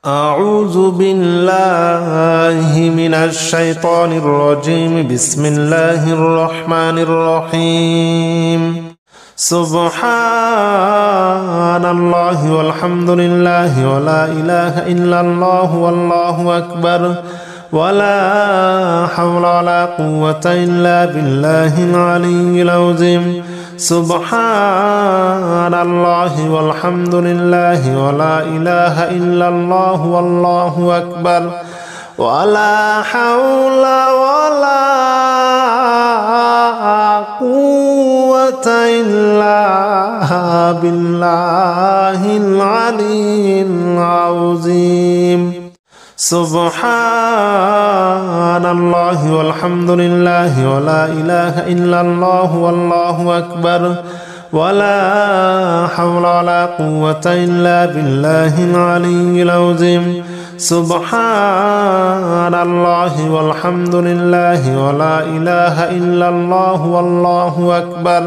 أعوذ بالله من الشيطان الرجيم. بسم الله الرحمن الرحيم. سبحان الله والحمد لله ولا إله إلا الله والله أكبر ولا حول ولا قوة إلا بالله العلي العظيم. سبحان الله والحمد لله ولا إله إلا الله والله أكبر ولا حول ولا قوة إلا بالله العلي العظيم. سبحان الله والحمد لله ولا إله إلا الله والله أكبر ولا حول ولا قوة إلا بالله العلي العظيم. سبحان الله والحمد لله ولا إله إلا الله والله أكبر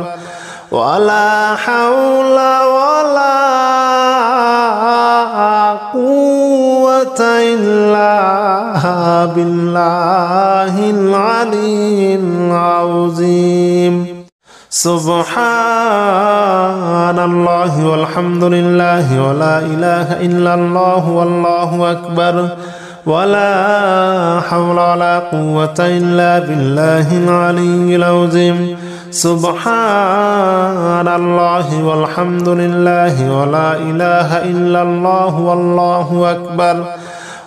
ولا حول ولا قوة إلا بالله العلي العظيم. سبحان الله والحمد لله ولا إله إلا الله والله أكبر ولا حول ولا قوة إلا بالله العلي العظيم. سبحان الله والحمد لله ولا إله إلا الله والله أكبر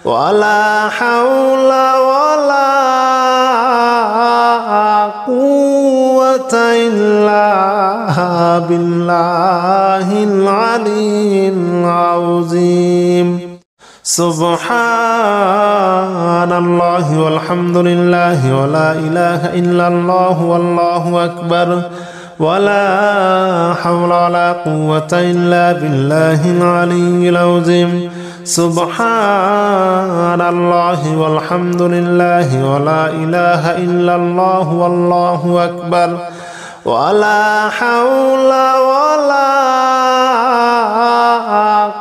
ولا حول ولا قوة إلا بالله العلي العظيم. سبحان الله والحمد لله ولا إله إلا الله والله أكبر ولا حول ولا قوة إلا بالله العلي العظيم. سبحان الله والحمد لله ولا إله إلا الله والله أكبر ولا حول ولا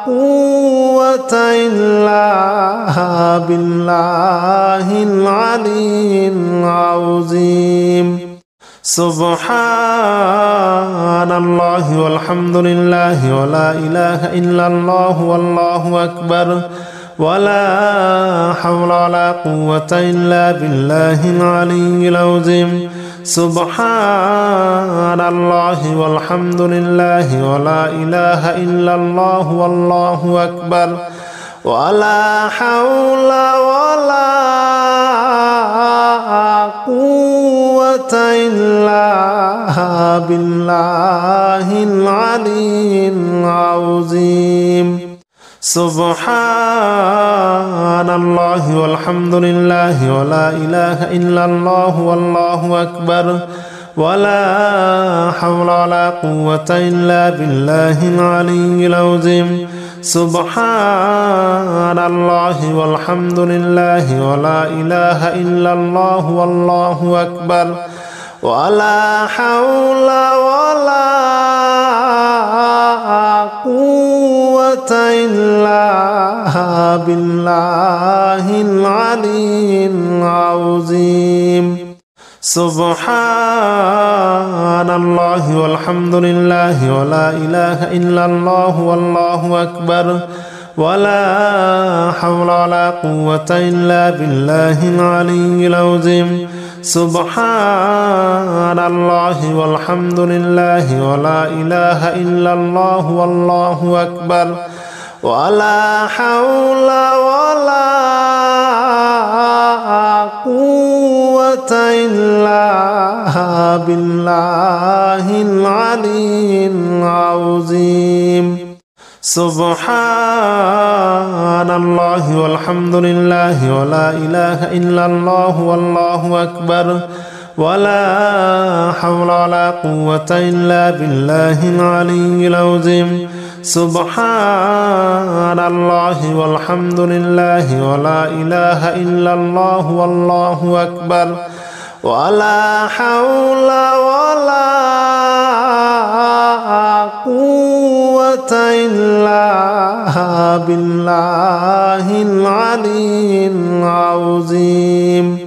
قوة إلا بالله العلي العظيم. سبحان الله والحمد لله ولا إله إلا الله والله أكبر ولا حول ولا قوة إلا بالله العلي العظيم. سبحان الله والحمد لله ولا إله إلا الله والله أكبر ولا حول ولا قوة إلا بالله العلي العظيم. سبحان الله والحمد لله ولا إله إلا الله والله أكبر ولا حول ولا قوة إلا بالله العلي العظيم. سبحان الله والحمد لله ولا إله إلا الله والله أكبر ولا حول ولا قوة إلا بالله العلي العظيم. سبحان الله والحمد لله ولا إله إلا الله والله أكبر ولا حول ولا قوة إلا بالله العلي العظيم. سبحان الله والحمد لله ولا إله إلا الله والله أكبر ولا حول ولا قوة إلا بالله العلي العظيم. سبحان الله والحمد لله ولا إله إلا الله والله أكبر ولا حول ولا قوة إلا بالله العلي العظيم. سبحان الله والحمد لله ولا إله إلا الله والله أكبر ولا حول ولا قوة إلا بالله العلي العظيم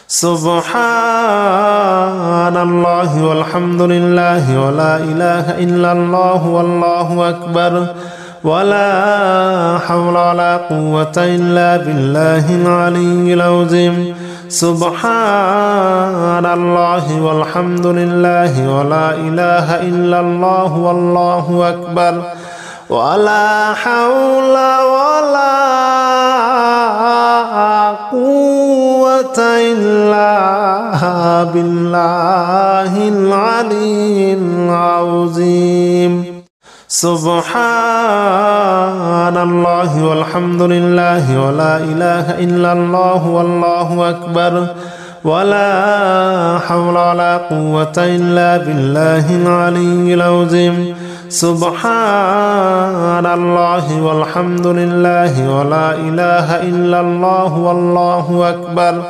سبحان الله والحمد لله ولا إله إلا الله والله أكبر ولا حول ولا قوة إلا بالله العلي العظيم سبحان الله والحمد لله ولا إله إلا الله والله أكبر ولا حول ولا قوة إلا بالله العلي العظيم سبحان الله والحمد لله ولا إله إلا الله والله أكبر ولا حول ولا قوة إلا بالله العلي العظيم سبحان الله والحمد لله ولا إله إلا الله والله أكبر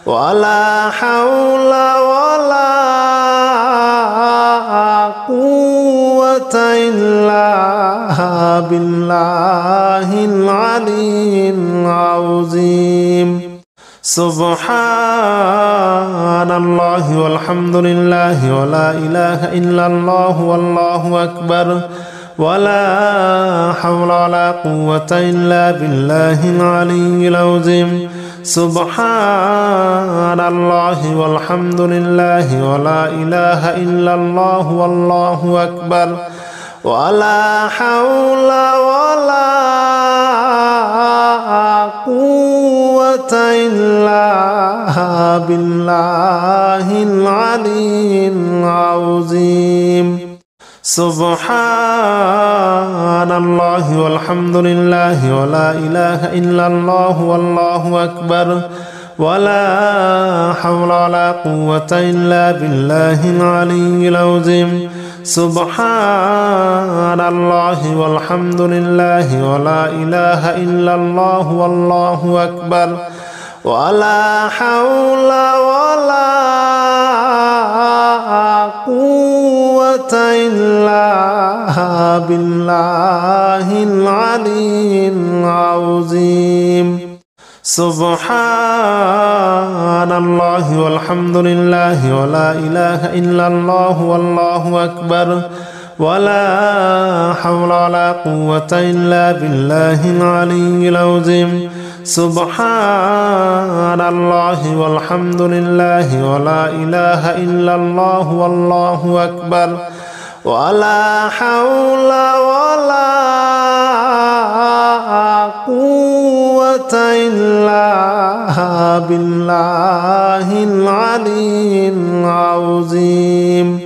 ولا حول ولا قوة إلا بالله العلي العظيم سبحان الله والحمد لله ولا إله إلا الله والله أكبر ولا حول ولا قوة إلا بالله العلي العظيم سبحان الله والحمد لله ولا إله إلا الله والله أكبر ولا حول ولا قوة إلا بالله العلي العظيم سبحان الله والحمد لله ولا إله إلا الله والله أكبر ولا حول ولا قوة إلا بالله العلي العظيم سبحان الله والحمد لله ولا إله إلا الله والله أكبر ولا حول ولا قوة إلا بالله العلي العظيم سبحان الله والحمد لله ولا إله إلا الله والله أكبر ولا حول ولا قوة إلا بالله العلي العظيم سبحان الله والحمد لله ولا إله إلا الله والله أكبر ولا حول ولا قوة إلا بالله العلي العظيم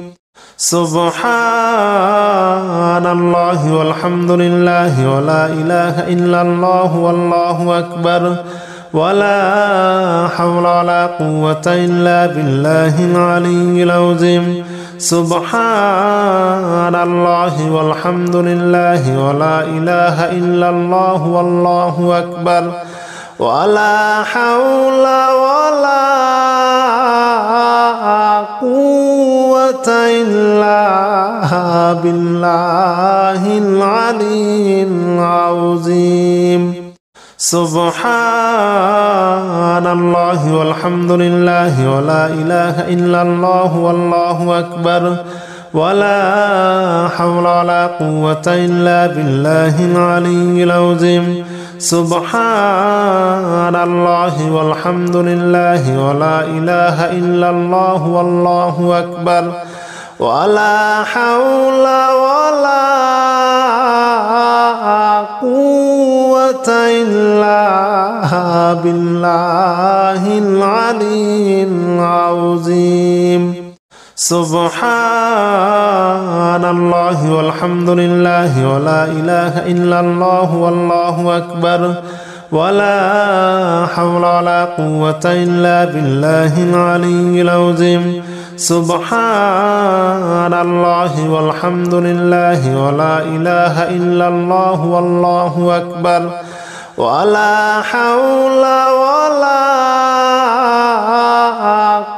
سبحان الله والحمد لله ولا إله إلا الله والله أكبر ولا حول ولا قوة إلا بالله العلي العظيم سبحان الله والحمد لله ولا إله إلا الله والله أكبر ولا حول ولا قوة إلا بالله العلي العظيم سبحان الله والحمد لله ولا إله إلا الله والله أكبر ولا حول ولا قوة إلا بالله العلي العظيم سبحان الله والحمد لله ولا إله إلا الله والله أكبر ولا حول ولا قوة إلا بالله العلي العظيم سبحان الله والحمد لله ولا إله إلا الله والله أكبر ولا حول ولا قوة إلا بالله العلي العظيم سبحان الله والحمد لله ولا إله إلا الله والله أكبر ولا حول ولا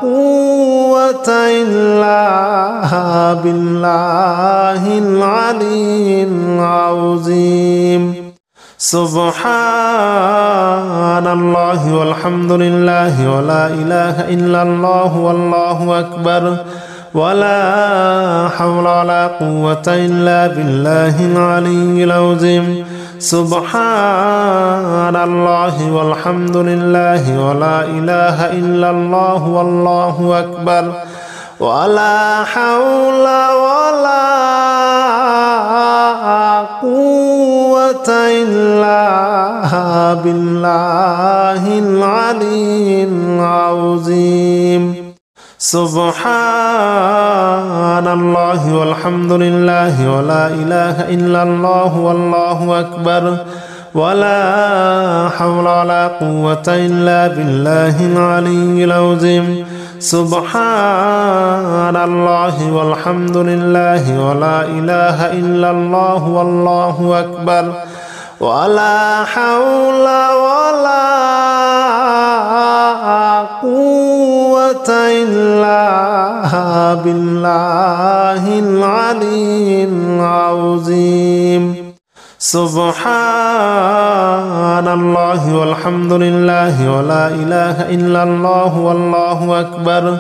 قوة إلا بالله العلي العظيم سبحان الله والحمد لله ولا إله إلا الله والله أكبر ولا حول ولا قوة إلا بالله العلي العظيم سبحان الله والحمد لله ولا إله إلا الله والله أكبر ولا حول ولا قوة إلا بالله العلي العظيم سبحان الله والحمد لله ولا إله إلا الله والله أكبر ولا حول ولا قوة إلا بالله العلي العظيم سبحان الله والحمد لله ولا إله إلا الله والله أكبر ولا حول ولا قوة إلا بالله العلي العظيم سبحان الله والحمد لله ولا إله إلا الله والله أكبر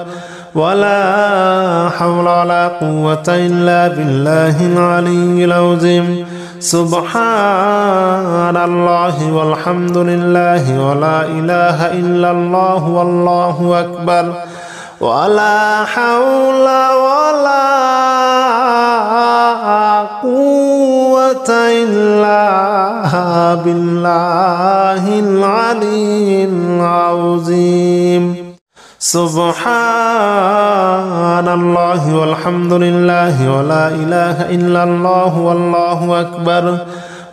ولا حول ولا قوة إلا بالله العلي العظيم سبحان الله والحمد لله ولا إله إلا الله والله أكبر ولا حول ولا قوة إلا بالله العلي العظيم سبحان الله والحمد لله ولا إله إلا الله والله أكبر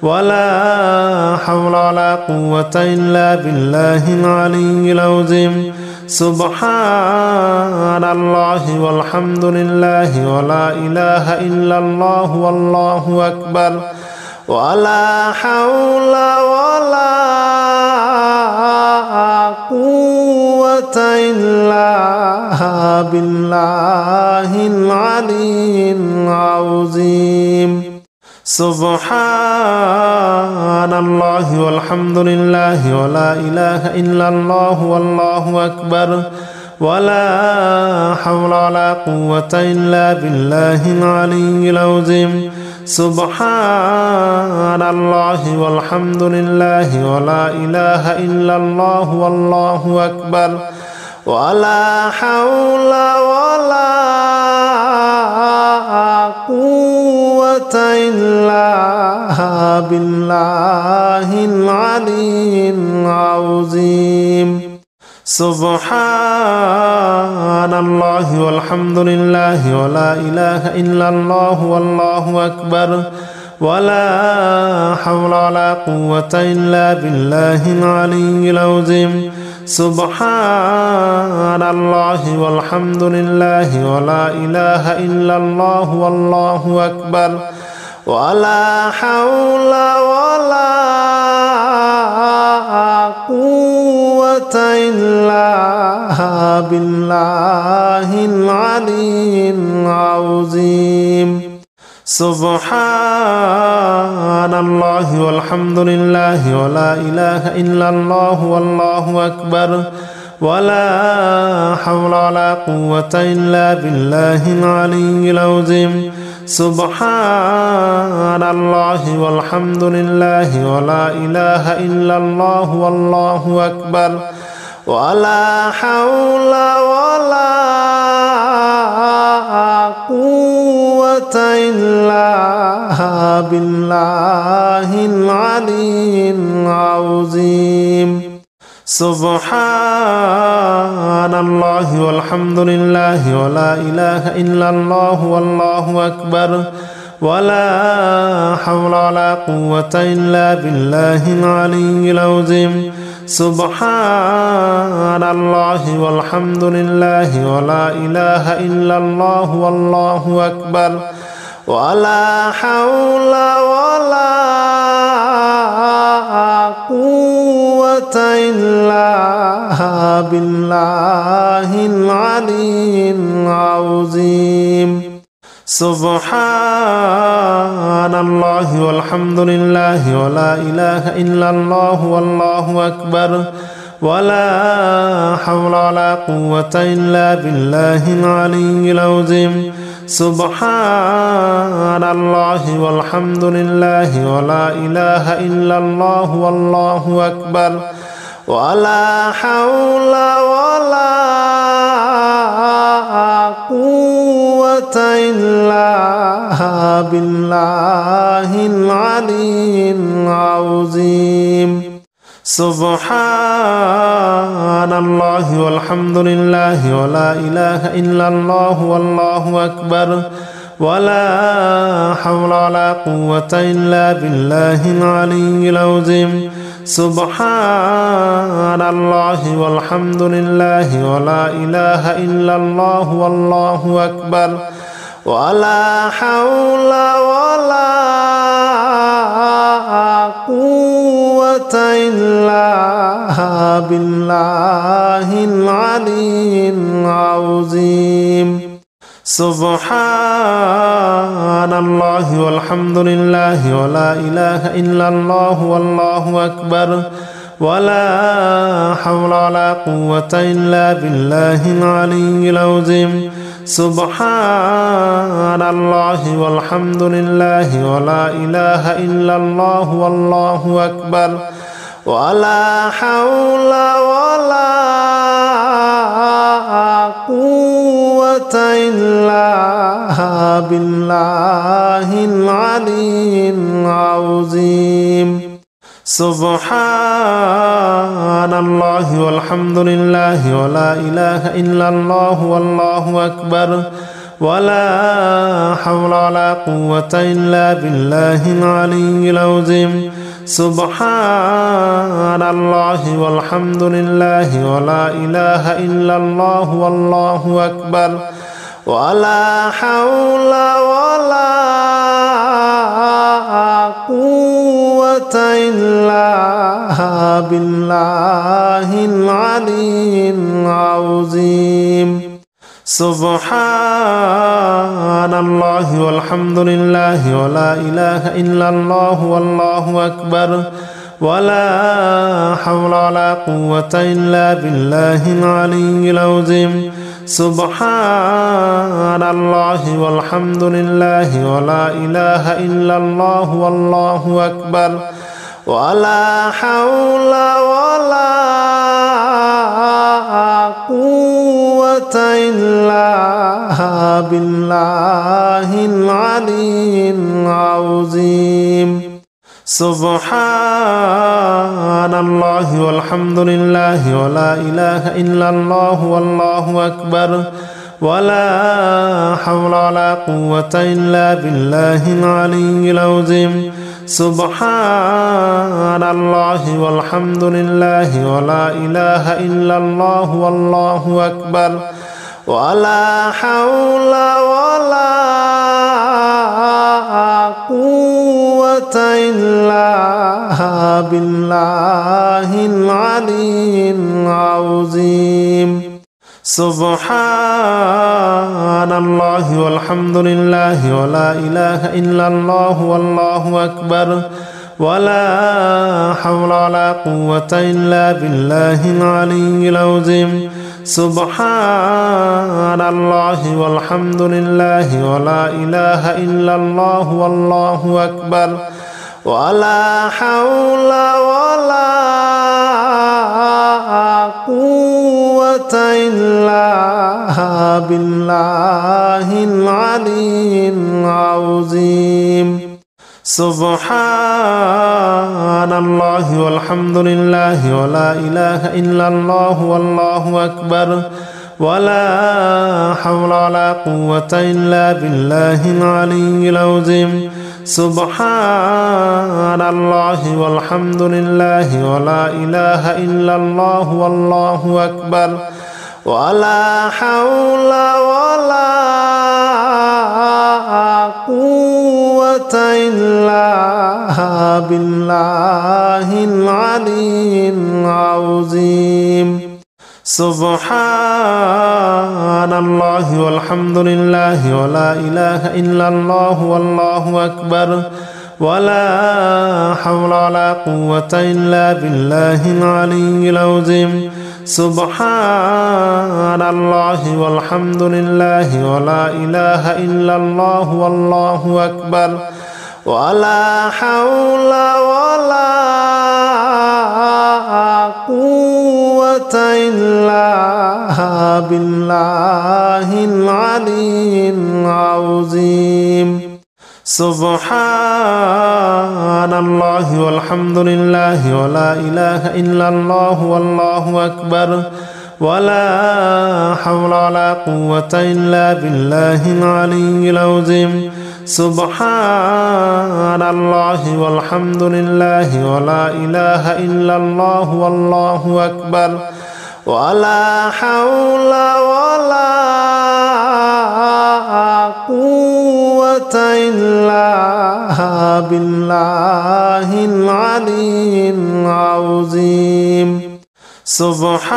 ولا حول ولا قوة إلا بالله العلي العظيم سبحان الله والحمد لله ولا إله إلا الله والله أكبر ولا حول ولا قوة إلا بالله العلي العظيم سبحان الله والحمد لله ولا إله إلا الله والله أكبر ولا حول ولا قوة إلا بالله العلي العظيم سبحان الله والحمد لله ولا إله إلا الله والله أكبر ولا حول ولا قوة إلا بالله العلي العظيم سبحان الله والحمد لله ولا إله إلا الله والله أكبر ولا حول ولا قوة إلا بالله العلي العظيم سبحان الله والحمد لله ولا إله إلا الله والله أكبر ولا حول ولا قوة إلا بالله العلي العظيم سبحان الله والحمد لله ولا إله إلا الله والله أكبر ولا حول ولا قوة إلا بالله العلي العظيم سبحان الله والحمد لله ولا إله إلا الله والله أكبر ولا حول ولا قوة إلا بالله العلي العظيم سبحان الله والحمد لله ولا إله إلا الله والله أكبر ولا حول ولا قوة إلا بالله العلي العظيم سبحان الله والحمد لله ولا إله إلا الله والله أكبر ولا حول ولا قوة إلا بالله العلي العظيم سبحان الله والحمد لله ولا إله إلا الله والله أكبر ولا حول ولا قوة إلا بالله العلي العظيم سبحان الله والحمد لله ولا إله إلا الله والله أكبر ولا حول ولا قوة إلا بالله العلي العظيم سبحان الله والحمد لله ولا إله إلا الله والله أكبر ولا حول ولا قوة إلا بالله العلي العظيم سبحان الله والحمد لله ولا إله إلا الله والله أكبر ولا حول ولا قوة إلا بالله العلي العظيم سبحان الله والحمد لله ولا إله إلا الله والله أكبر ولا حول ولا قوة إلا بالله العلي العظيم سبحان الله والحمد لله ولا إله إلا الله والله أكبر ولا حول ولا قوة إلا بالله العلي العظيم سبحان الله والحمد لله ولا إله إلا الله والله أكبر ولا حول ولا قوة إلا بالله العلي العظيم سبحان الله والحمد لله ولا إله إلا الله والله أكبر ولا حول ولا قوة إلا بالله العلي العظيم سبحان الله والحمد لله ولا إله إلا الله والله أكبر ولا حول ولا قوة إلا بالله العلي العظيم سبحان الله والحمد لله ولا إله إلا الله والله أكبر ولا حول ولا قوة إلا بالله العلي العظيم سبحان الله والحمد لله ولا إله إلا الله والله أكبر ولا حول ولا قوة إلا بالله العلي العظيم سبحان الله والحمد لله ولا إله إلا الله والله أكبر ولا حول ولا قوة إلا بالله العلي العظيم سبحان الله والحمد لله ولا إله إلا الله والله أكبر ولا حول ولا قوة إلا بالله العلي العظيم سبحان الله والحمد لله ولا إله إلا الله والله أكبر ولا حول ولا قوة إلا بالله العلي العظيم سبحان الله والحمد لله ولا إله إلا الله والله أكبر ولا حول ولا قوة إلا بالله العلي العظيم سبحان الله والحمد لله ولا إله إلا الله والله أكبر ولا حول ولا قوة إلا بالله العلي العظيم سبحان الله والحمد لله ولا إله إلا الله والله أكبر ولا حول ولا قوة إلا بالله العلي العظيم سبحان الله والحمد لله ولا إله إلا الله والله أكبر ولا حول ولا قوة إلا بالله العلي العظيم سبحان الله والحمد لله ولا إله إلا الله والله أكبر ولا حول ولا قوة إلا بالله العلي العظيم سبحان الله والحمد لله ولا إله إلا الله والله أكبر ولا حول ولا قوة إلا بالله العلي العظيم سبحان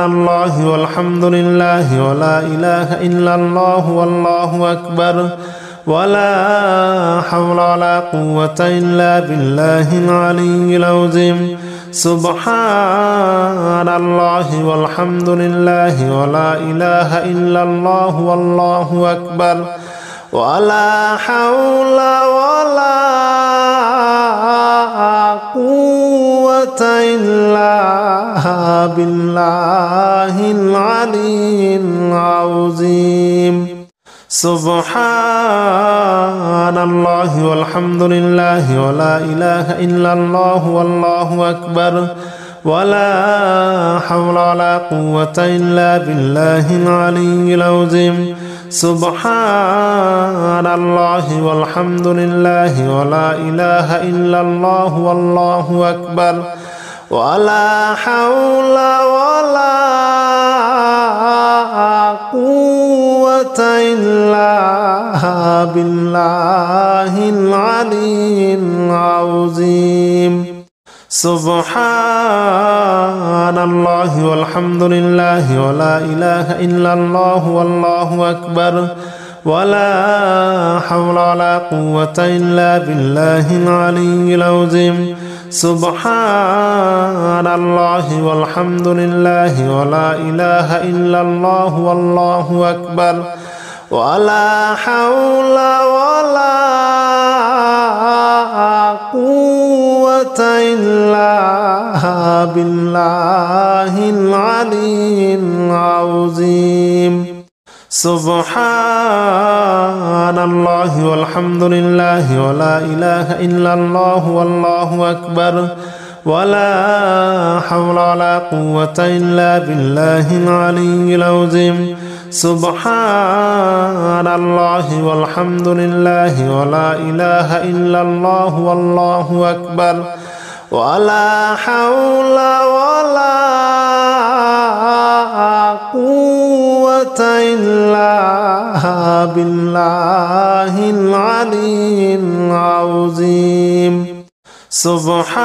الله والحمد لله ولا إله إلا الله والله أكبر ولا حول ولا قوة إلا بالله العلي العظيم سبحان الله والحمد لله ولا إله إلا الله والله أكبر ولا حول ولا قوة إلا بالله العلي العظيم سبحان الله والحمد لله ولا إله إلا الله والله أكبر ولا حول ولا قوة إلا بالله العلي العظيم سبحان الله والحمد لله ولا إله إلا الله والله أكبر ولا حول ولا قوة إلا بالله العلي العظيم سبحان الله والحمد لله ولا إله إلا الله والله أكبر ولا حول ولا قوة إلا بالله العلي العظيم سبحان الله والحمد لله ولا إله إلا الله والله أكبر ولا حول ولا قوة إلا بالله العلي العظيم سبحان الله والحمد لله ولا إله إلا الله والله أكبر ولا حول ولا قوة إلا بالله العلي العظيم سبحان الله والحمد لله ولا إله إلا الله والله أكبر ولا حول ولا قوة إلا بالله العلي العظيم سبحان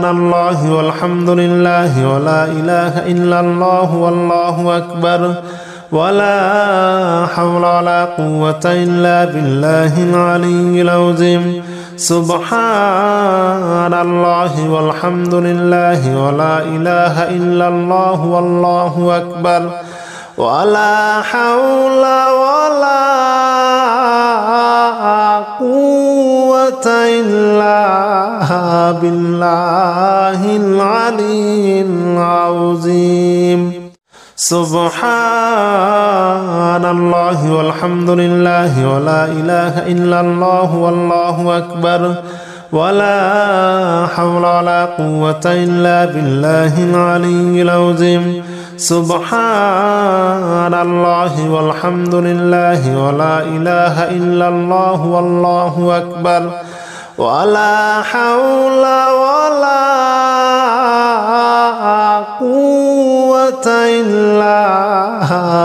الله والحمد لله ولا إله إلا الله والله أكبر ولا حول ولا قوة إلا بالله العلي العظيم سبحان الله والحمد لله ولا إله إلا الله والله أكبر ولا حول ولا قوة إلا بالله العلي العظيم سبحان الله والحمد لله ولا إله إلا الله والله أكبر ولا حول ولا قوة إلا بالله العلي العظيم سبحان الله والحمد لله ولا إله إلا الله والله أكبر ولا حول ولا قوة إلا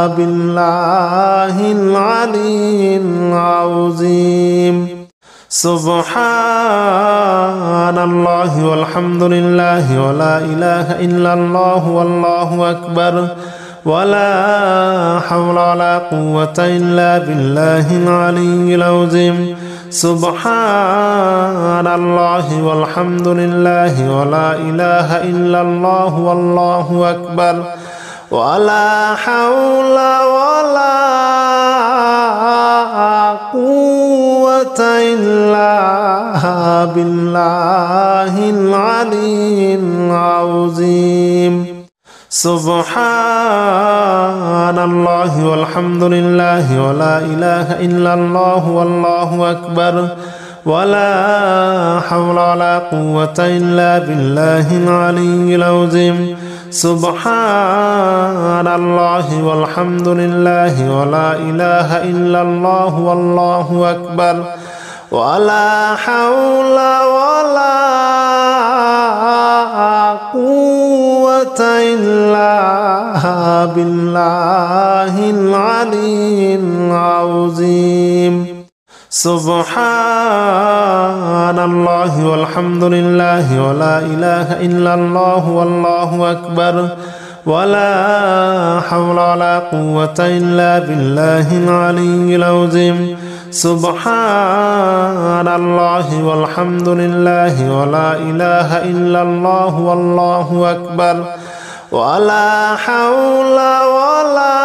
بالله العلي العظيم سبحان الله والحمد لله ولا إله إلا الله والله أكبر ولا حول ولا قوة إلا بالله العلي العظيم سبحان الله والحمد لله ولا إله إلا الله والله أكبر ولا حول ولا قوة إلا بالله العلي العظيم سبحان الله والحمد لله ولا إله إلا الله والله أكبر ولا حول ولا قوة إلا بالله العلي العظيم سبحان الله والحمد لله ولا إله إلا الله والله أكبر ولا حول ولا قوة إلا بالله العلي العظيم سبحان الله والحمد لله ولا إله إلا الله والله أكبر ولا حول ولا قوة إلا بالله العلي العظيم سبحان الله والحمد لله ولا إله إلا الله والله أكبر ولا حول ولا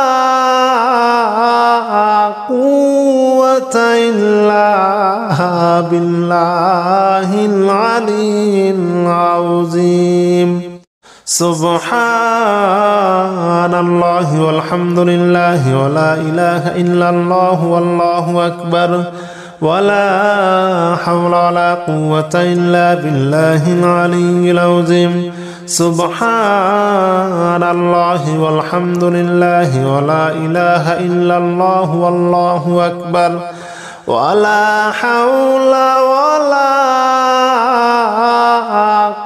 قوة إلا بالله العلي العظيم سبحان الله والحمد لله ولا إله إلا الله والله أكبر ولا حول ولا قوة إلا بالله العلي العظيم سبحان الله والحمد لله ولا إله إلا الله والله أكبر ولا حول ولا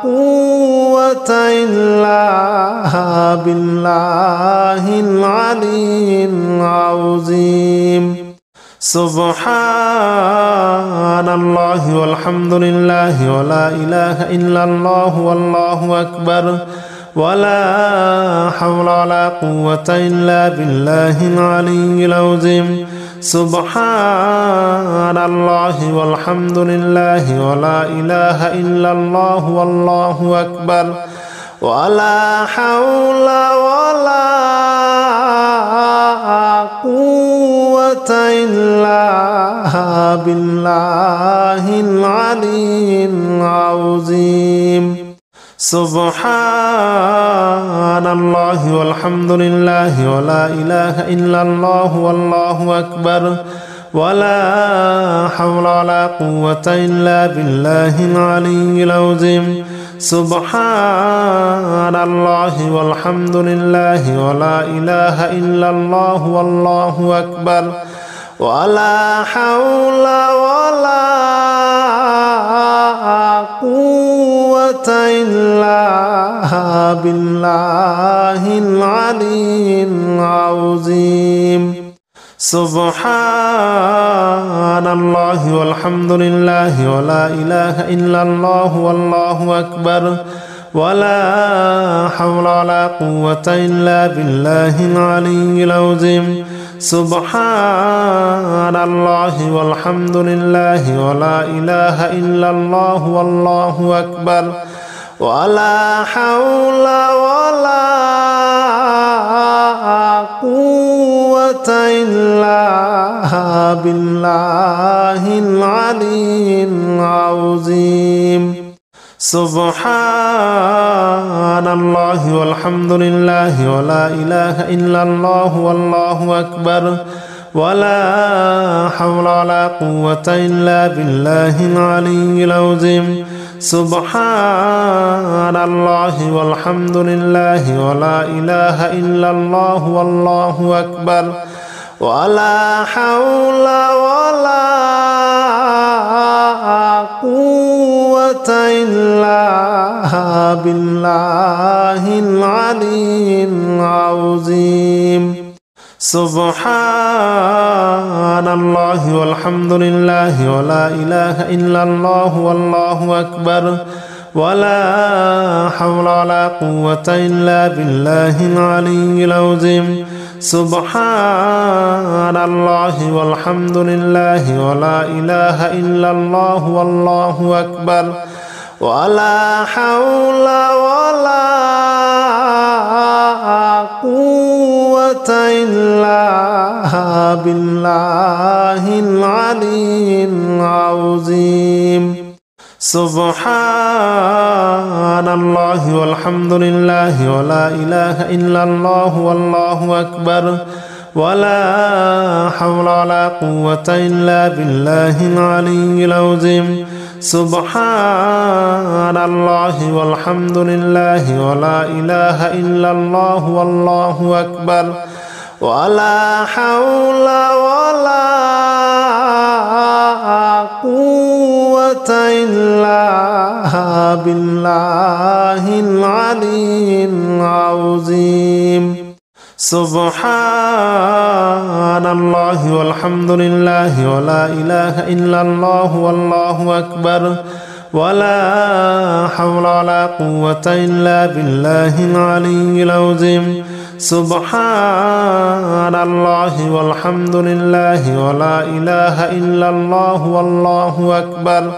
قوة إلا بالله العلي العظيم سبحان الله والحمد لله ولا إله إلا الله والله أكبر ولا حول ولا قوة إلا بالله العلي العظيم سبحان الله والحمد لله ولا إله إلا الله والله أكبر ولا حول ولا قوة إلا بالله العلي العظيم سبحان الله والحمد لله ولا إله إلا الله والله أكبر ولا حول ولا قوة إلا بالله العلي العظيم سبحان الله والحمد لله ولا إله إلا الله والله أكبر ولا حول ولا قوة إلا بالله العلي العظيم سبحان الله والحمد لله ولا إله إلا الله والله أكبر ولا حول ولا قوة إلا بالله العلي العظيم سبحان الله والحمد لله ولا إله إلا الله والله أكبر ولا حول ولا قوة إلا بالله العلي العظيم سبحان الله والحمد لله ولا إله إلا الله والله أكبر ولا حول ولا قوة إلا بالله العلي العظيم سبحان الله والحمد لله ولا إله إلا الله والله أكبر ولا حول ولا قوة إلا بالله العلي العظيم سبحان الله والحمد لله ولا إله إلا الله والله أكبر ولا حول ولا قوة إلا بالله العلي العظيم سبحان الله والحمد لله ولا إله إلا الله والله أكبر ولا حول ولا قوة إلا بالله العلي العظيم سبحان الله والحمد لله ولا إله إلا الله والله أكبر ولا حول ولا قوة إلا بالله العلي العظيم سبحان الله والحمد لله ولا إله إلا الله والله أكبر ولا حول ولا قوة إلا بالله العلي العظيم سبحان الله والحمد لله ولا إله إلا الله والله أكبر ولا حول ولا قوة إلا بالله العلي العظيم سبحان الله والحمد لله ولا إله إلا الله والله أكبر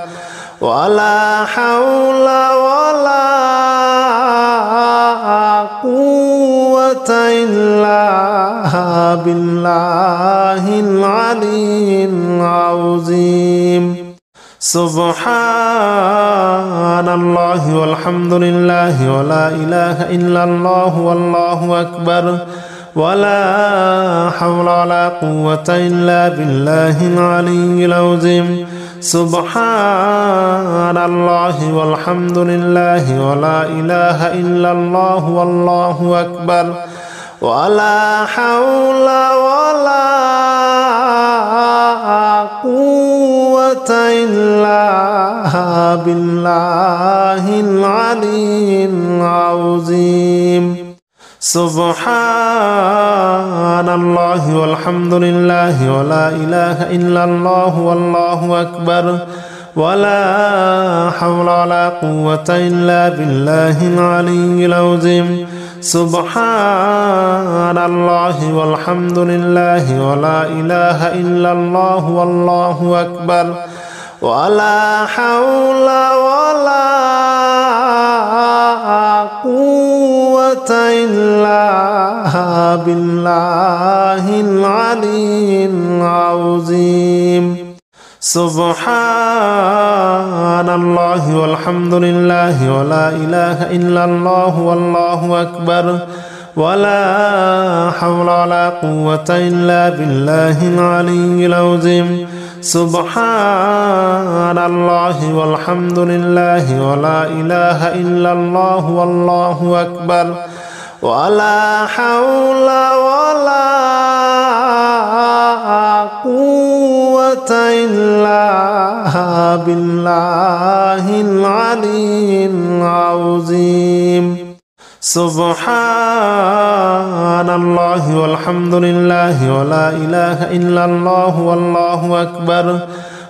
ولا حول ولا قوة إلا بالله العلي العظيم سبحان الله والحمد لله ولا إله إلا الله والله أكبر ولا حول ولا قوة إلا بالله العلي العظيم سبحان الله والحمد لله ولا إله إلا الله والله أكبر ولا حول ولا قوة إلا بالله العلي العظيم سبحان الله والحمد لله ولا إله إلا الله والله أكبر ولا حول ولا قوة إلا بالله العلي العظيم سبحان الله والحمد لله ولا إله إلا الله والله أكبر ولا حول ولا قوة إلا بالله العلي العظيم سبحان الله والحمد لله ولا إله إلا الله والله أكبر ولا حول ولا قوة إلا بالله العلي العظيم سبحان الله والحمد لله ولا إله إلا الله والله أكبر ولا حول ولا قوة إلا بالله العلي العظيم سبحان الله والحمد لله ولا إله إلا الله والله أكبر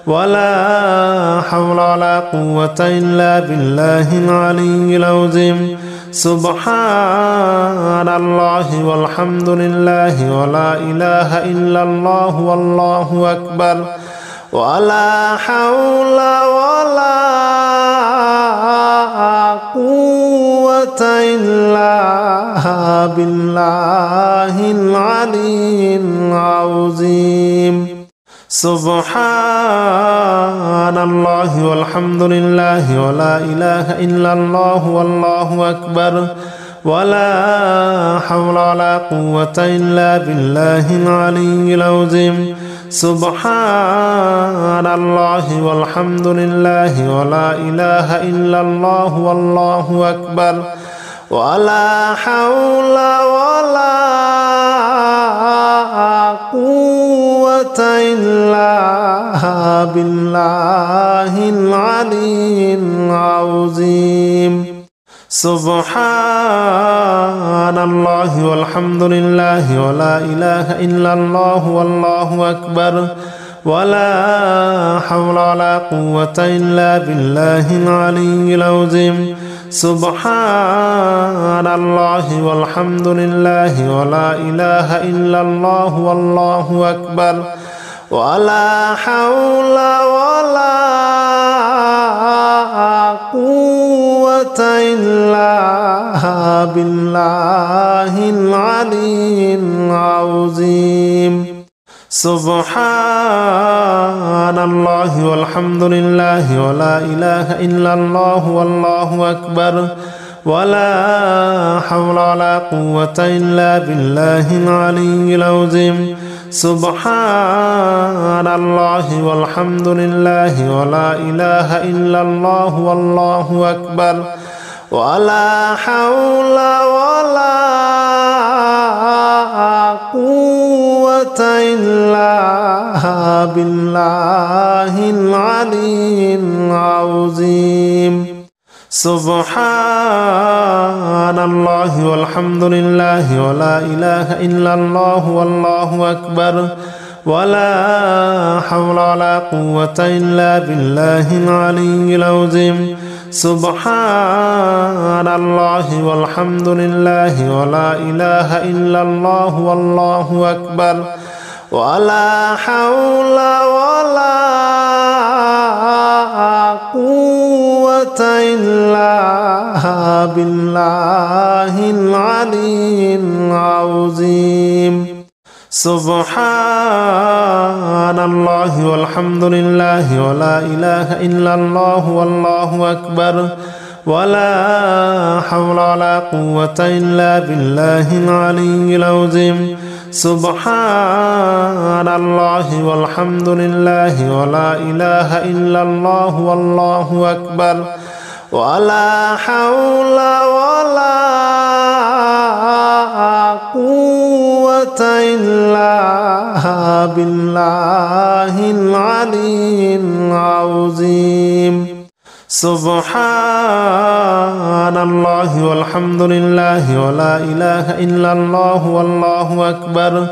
ولا حول ولا قوة إلا بالله العلي العظيم سبحان الله والحمد لله ولا إله إلا الله والله أكبر ولا حول ولا قوة إلا بالله العلي العظيم سبحان الله والحمد لله ولا إله إلا الله والله أكبر ولا حول ولا قوة إلا بالله العلي العظيم سبحان الله والحمد لله ولا إله إلا الله والله أكبر ولا حول ولا قوة إلا بالله العلي العظيم سبحان الله والحمد لله ولا إله إلا الله والله أكبر ولا حول ولا قوة إلا بالله العلي العظيم سبحان الله والحمد لله ولا إله إلا الله والله أكبر ولا حول ولا قوة إلا بالله العلي العظيم سبحان الله والحمد لله ولا إله إلا الله والله أكبر ولا حول ولا قوة إلا بالله العلي العظيم سبحان الله والحمد لله ولا إله إلا الله والله أكبر ولا حول ولا قوة إلا بالله العلي العظيم سبحان الله والحمد لله ولا إله إلا الله والله أكبر ولا حول ولا قوة إلا بالله العلي العظيم سبحان الله والحمد لله ولا إله إلا الله والله أكبر ولا حول ولا قوة إلا بالله العلي العظيم سبحان الله والحمد لله ولا إله إلا الله والله أكبر ولا حول ولا قوة إلا بالله العلي العظيم سبحان الله والحمد لله ولا إله إلا الله والله أكبر ولا حول ولا قوة إلا بالله العلي العظيم سبحان الله والحمد لله ولا إله إلا الله والله أكبر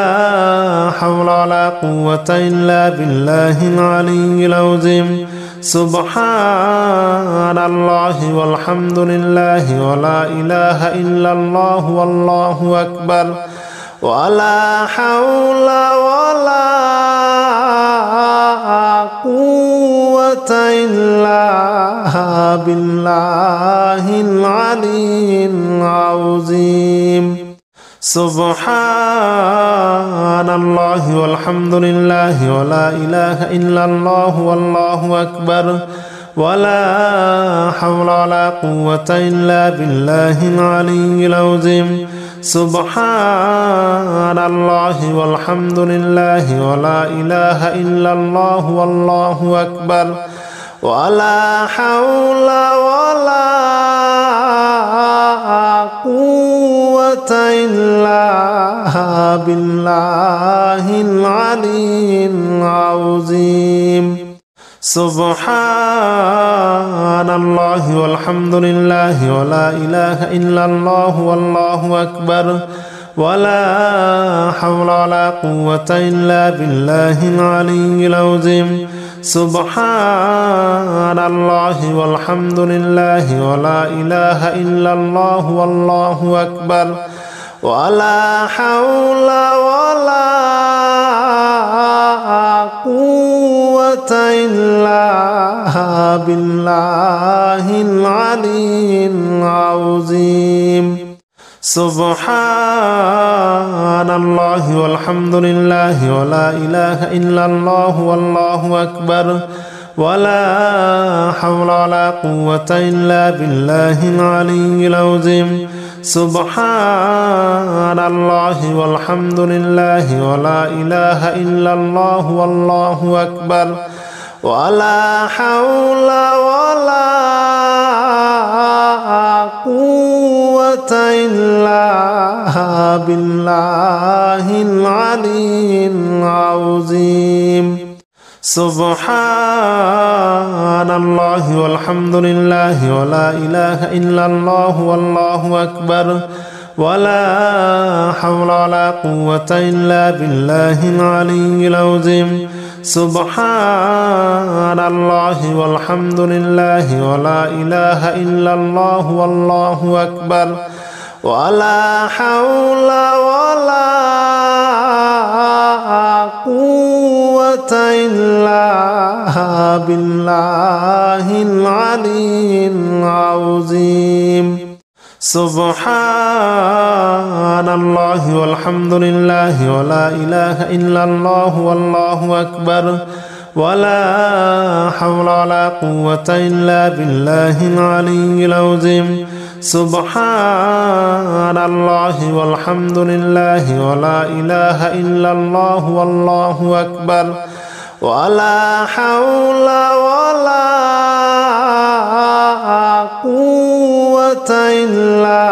ولا حول ولا قوة إلا بالله العلي العظيم سبحان الله والحمد لله ولا إله إلا الله والله أكبر ولا حول ولا قوة إلا بالله العلي العظيم سبحان الله والحمد لله ولا إله إلا الله والله أكبر ولا حول ولا قوة إلا بالله العلي العظيم سبحان الله والحمد لله ولا إله إلا الله والله أكبر ولا حول ولا قوة إلا بالله العلي العظيم سبحان الله والحمد لله ولا إله إلا الله والله أكبر ولا حول ولا قوة إلا بالله العلي العظيم سبحان الله والحمد لله ولا إله إلا الله والله أكبر ولا حول ولا قوة إلا بالله العلي العظيم سبحان الله والحمد لله ولا إله إلا الله والله أكبر ولا حول ولا قوة إلا بالله العلي العظيم سبحان الله والحمد لله ولا إله إلا الله والله أكبر ولا حول ولا قوة إلا بالله العلي العظيم سبحان الله والحمد لله ولا إله إلا الله والله أكبر ولا حول ولا قوة إلا بالله العلي العظيم سبحان الله والحمد لله ولا إله إلا الله والله أكبر ولا حول ولا قوة إلا بالله العلي العظيم سبحان الله والحمد لله ولا إله إلا الله والله أكبر ولا حول ولا قوة إلا بالله العلي العظيم سبحان الله والحمد لله ولا إله إلا الله والله أكبر ولا حول ولا قوة إلا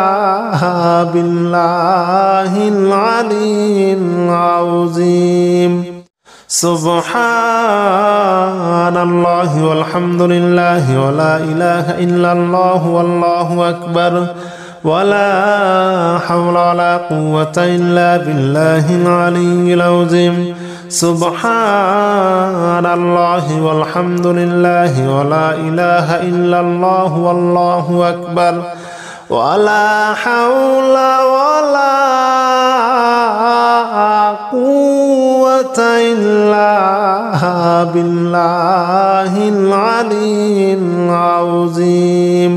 بالله العلي العظيم سبحان الله والحمد لله ولا إله إلا الله والله أكبر ولا حول ولا قوة إلا بالله العلي العظيم سبحان الله والحمد لله ولا إله إلا الله والله أكبر ولا حول ولا قوة إلا بالله العلي العظيم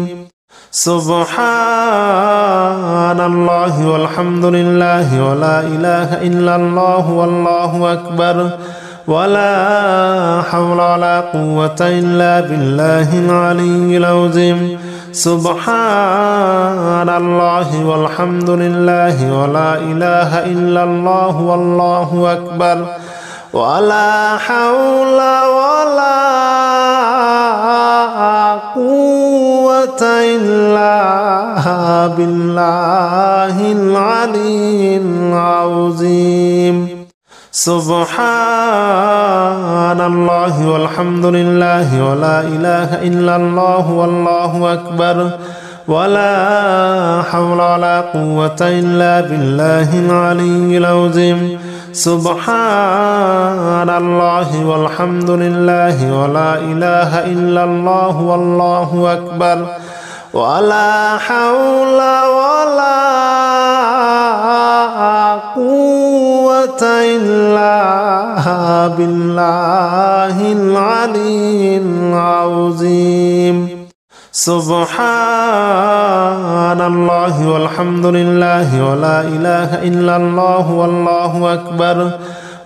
سبحان الله والحمد لله ولا إله إلا الله والله أكبر ولا حول ولا قوة إلا بالله العلي العظيم سبحان الله والحمد لله ولا إله إلا الله والله أكبر ولا حول ولا قوة إلا بالله العلي العظيم سبحان الله والحمد لله ولا إله إلا الله والله أكبر ولا حول ولا قوة إلا بالله العلي العظيم سبحان الله والحمد لله ولا إله إلا الله والله أكبر ولا حول ولا قوة إلا بالله العلي العظيم سبحان الله والحمد لله ولا إله إلا الله والله أكبر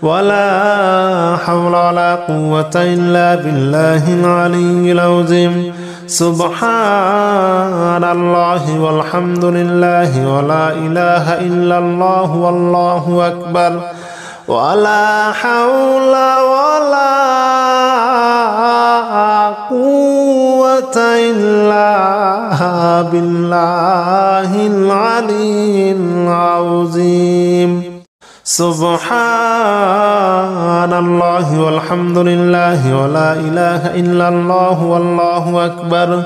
ولا حول ولا قوة إلا بالله العلي العظيم سبحان الله والحمد لله ولا إله إلا الله والله أكبر ولا حول ولا قوة إلا بالله العلي العظيم سبحان الله والحمد لله ولا إله إلا الله والله أكبر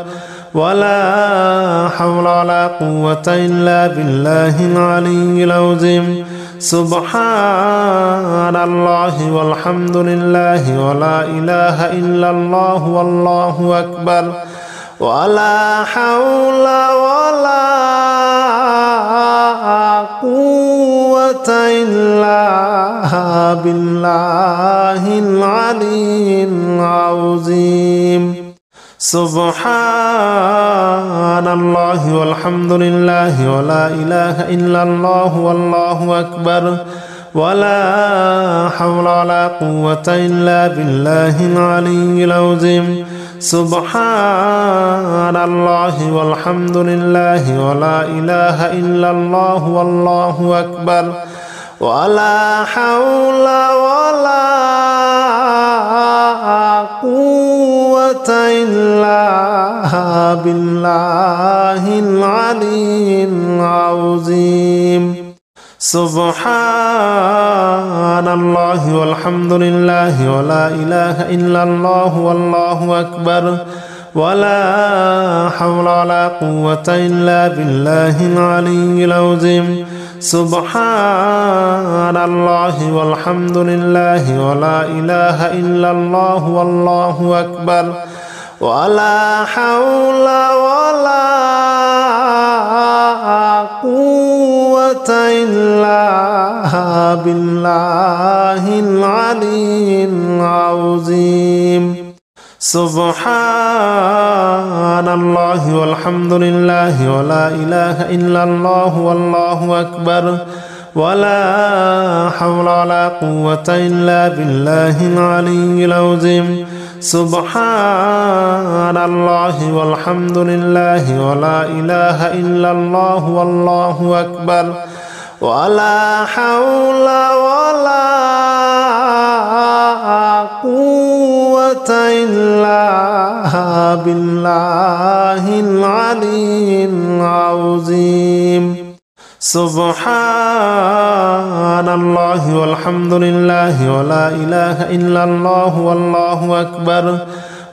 ولا حول ولا قوة إلا بالله العلي العظيم سبحان الله والحمد لله ولا إله إلا الله والله أكبر ولا حول ولا قوة إلا بالله العلي العظيم سبحان الله والحمد لله ولا إله إلا الله والله أكبر ولا حول ولا قوة إلا بالله العلي العظيم سبحان الله والحمد لله ولا إله إلا الله والله أكبر ولا حول ولا قوة إلا بالله العلي العظيم سبحان الله والحمد لله ولا إله إلا الله والله أكبر ولا حول ولا قوة إلا بالله العلي العظيم سبحان الله والحمد لله ولا إله إلا الله والله أكبر ولا حول ولا قوة إلا بالله العلي العظيم سبحان الله والحمد لله ولا إله إلا الله والله أكبر ولا حول ولا قوة إلا بالله العلي العظيم سبحان الله والحمد لله ولا إله إلا الله والله أكبر ولا حول ولا قوة إلا بالله العلي العظيم سبحان الله والحمد لله ولا إله إلا الله والله أكبر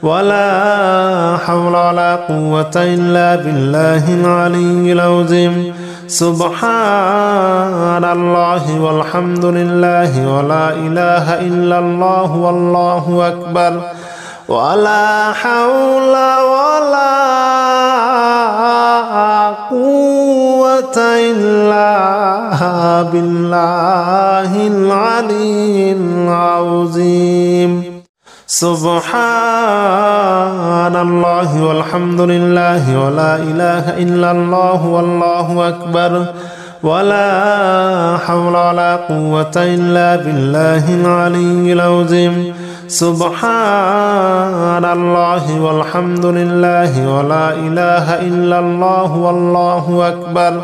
ولا حول ولا قوة إلا بالله العلي العظيم سبحان الله والحمد لله ولا إله إلا الله والله أكبر ولا حول ولا قوة إلا بالله العلي العظيم سبحان الله والحمد لله ولا إله إلا الله والله أكبر ولا حول ولا قوة إلا بالله العلي العظيم سبحان الله والحمد لله ولا إله إلا الله والله أكبر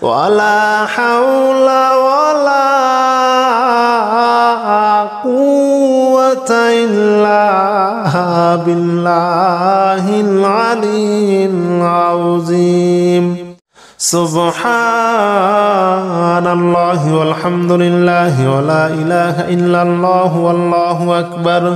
ولا حول ولا قوة إلا بالله العلي العظيم سبحان الله والحمد لله ولا إله إلا الله والله أكبر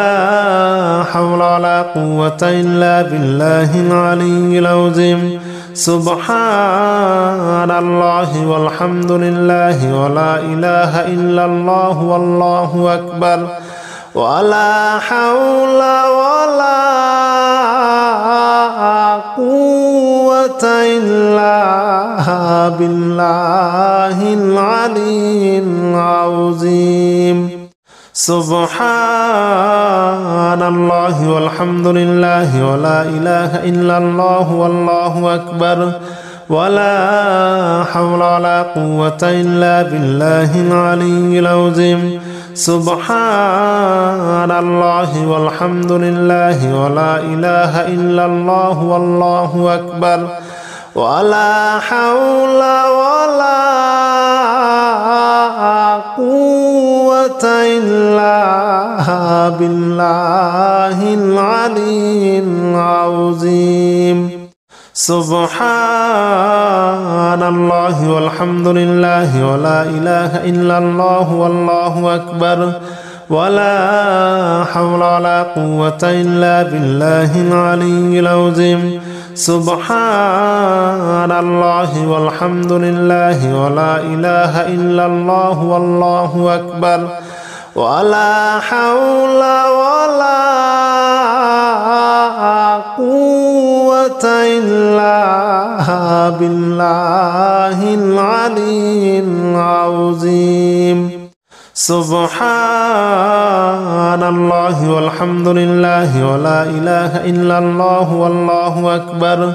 ولا حول ولا قوة إلا بالله العلي العظيم سبحان الله والحمد لله ولا إله إلا الله والله أكبر ولا حول ولا قوة إلا بالله العلي العظيم سبحان الله والحمد لله ولا إله إلا الله والله أكبر ولا حول ولا قوة إلا بالله العلي العظيم سبحان الله والحمد لله ولا إله إلا الله والله أكبر ولا حول ولا قوة إلا بالله العلي العظيم سبحان الله والحمد لله ولا إله إلا الله والله أكبر ولا حول ولا قوة إلا بالله العلي العظيم سبحان الله والحمد لله ولا إله إلا الله والله أكبر ولا حول ولا قوة إلا بالله العلي العظيم سبحان الله والحمد لله ولا إله إلا الله والله أكبر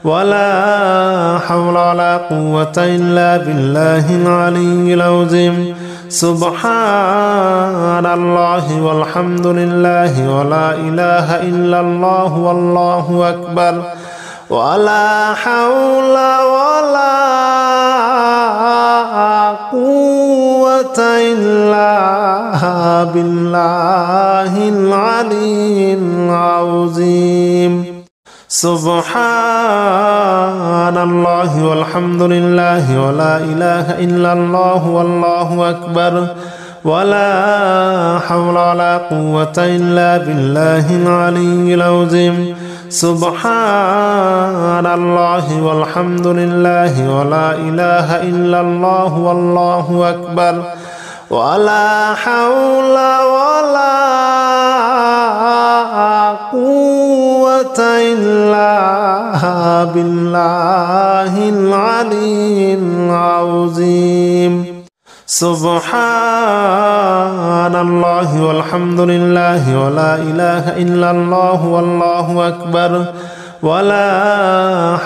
ولا حول ولا قوة إلا بالله العلي العظيم سبحان الله والحمد لله ولا إله إلا الله والله أكبر ولا حول ولا قوة إلا بالله العلي العظيم سبحان الله والحمد لله ولا إله إلا الله والله أكبر ولا حول ولا قوة إلا بالله العلي العظيم سبحان الله والحمد لله ولا إله إلا الله والله أكبر ولا حول ولا قوة إلا بالله العلي العظيم سبحان الله والحمد لله ولا إله إلا الله والله أكبر ولا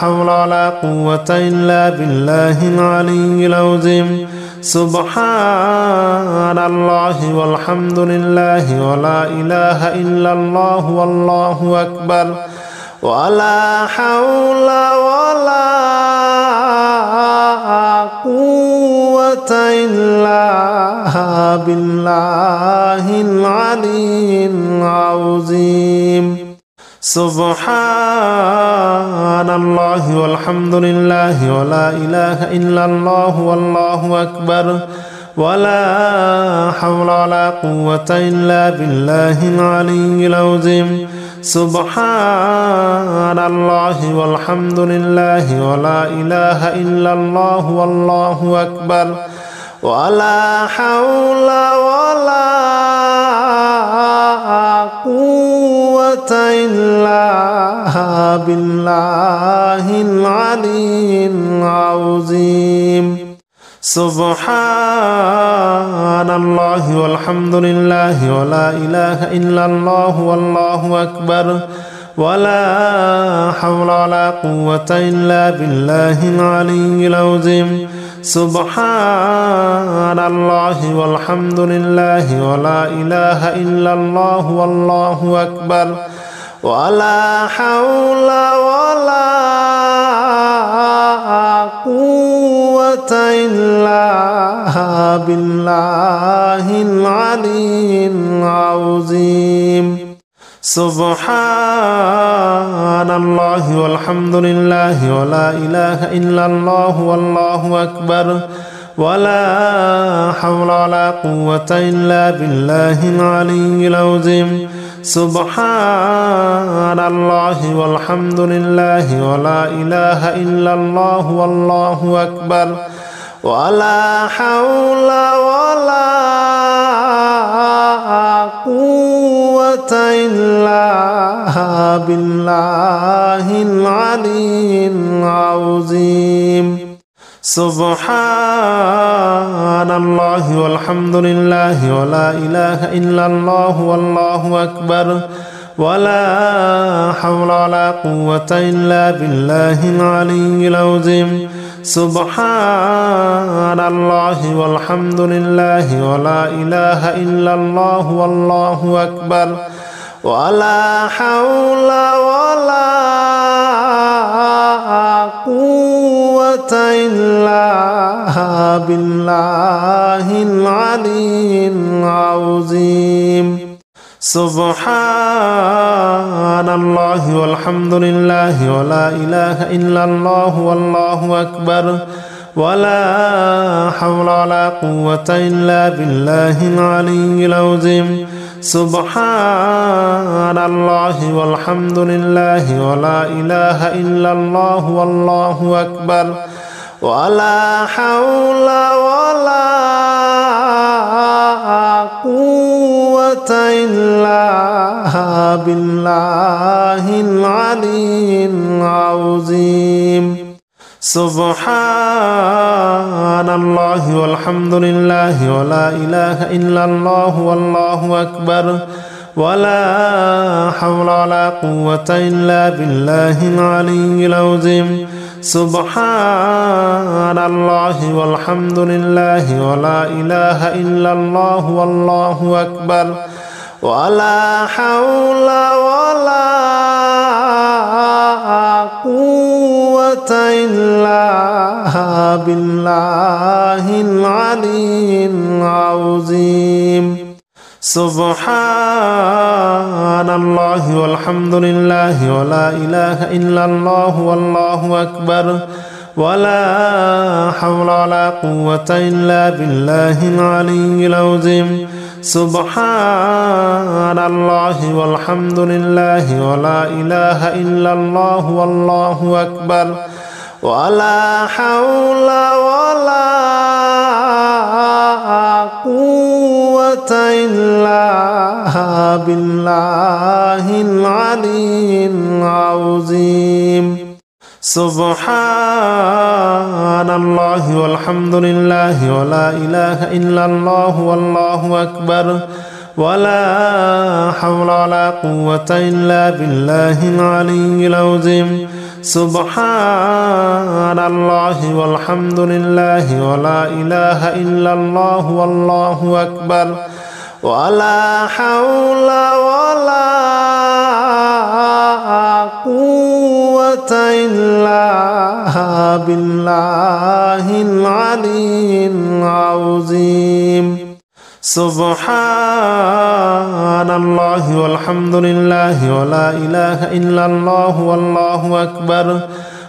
حول ولا قوة إلا بالله العلي العظيم سبحان الله والحمد لله ولا إله إلا الله والله أكبر ولا حول ولا قوة إلا بالله العلي العظيم سبحان الله والحمد لله ولا إله إلا الله والله أكبر ولا حول ولا قوة إلا بالله العلي العظيم سبحان الله والحمد لله ولا إله إلا الله والله أكبر ولا حول ولا قوة إلا بالله العلي العظيم سبحان الله والحمد لله ولا إله إلا الله والله أكبر ولا حول ولا قوة إلا بالله العلي العظيم سبحان الله والحمد لله ولا إله إلا الله والله أكبر ولا حول ولا قوة إلا بالله العلي العظيم سبحان الله والحمد لله ولا إله إلا الله والله أكبر ولا حول ولا قوة إلا بالله العلي العظيم سبحان الله والحمد لله ولا إله إلا الله والله أكبر ولا حول ولا قوة إلا بالله العلي العظيم سبحان الله والحمد لله ولا إله إلا الله والله أكبر ولا حول ولا قوة إلا بالله العلي العظيم سبحان الله والحمد لله ولا إله إلا الله والله أكبر ولا حول ولا قوة إلا بالله العلي العظيم سبحان الله والحمد لله ولا إله إلا الله والله أكبر ولا حول ولا قوة إلا بالله العلي العظيم سبحان الله والحمد لله ولا إله إلا الله والله أكبر ولا حول ولا قوة إلا بالله العلي العظيم سبحان الله والحمد لله ولا إله إلا الله والله أكبر ولا حول ولا قوة إلا بالله العلي العظيم سبحان الله والحمد لله ولا إله إلا الله والله أكبر ولا حول ولا قوة إلا بالله العلي العظيم سبحان الله والحمد لله ولا إله إلا الله والله أكبر ولا حول ولا قوة إلا بالله العلي العظيم سبحان الله والحمد لله ولا إله إلا الله والله أكبر ولا حول ولا قوة إلا بالله العلي العظيم سبحان الله والحمد لله ولا إله إلا الله والله أكبر ولا حول ولا قوة إلا بالله العلي العظيم سبحان الله والحمد لله ولا إله إلا الله والله أكبر ولا حول ولا قوة إلا بالله العلي العظيم سبحان الله والحمد لله ولا إله إلا الله والله أكبر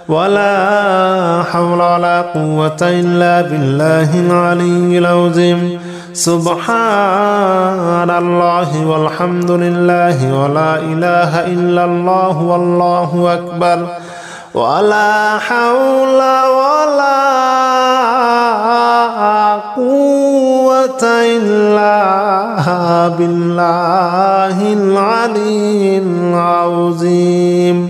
ولا حول ولا قوة إلا بالله العلي العظيم سبحان الله والحمد لله ولا إله إلا الله والله أكبر ولا حول ولا قوة إلا بالله العلي العظيم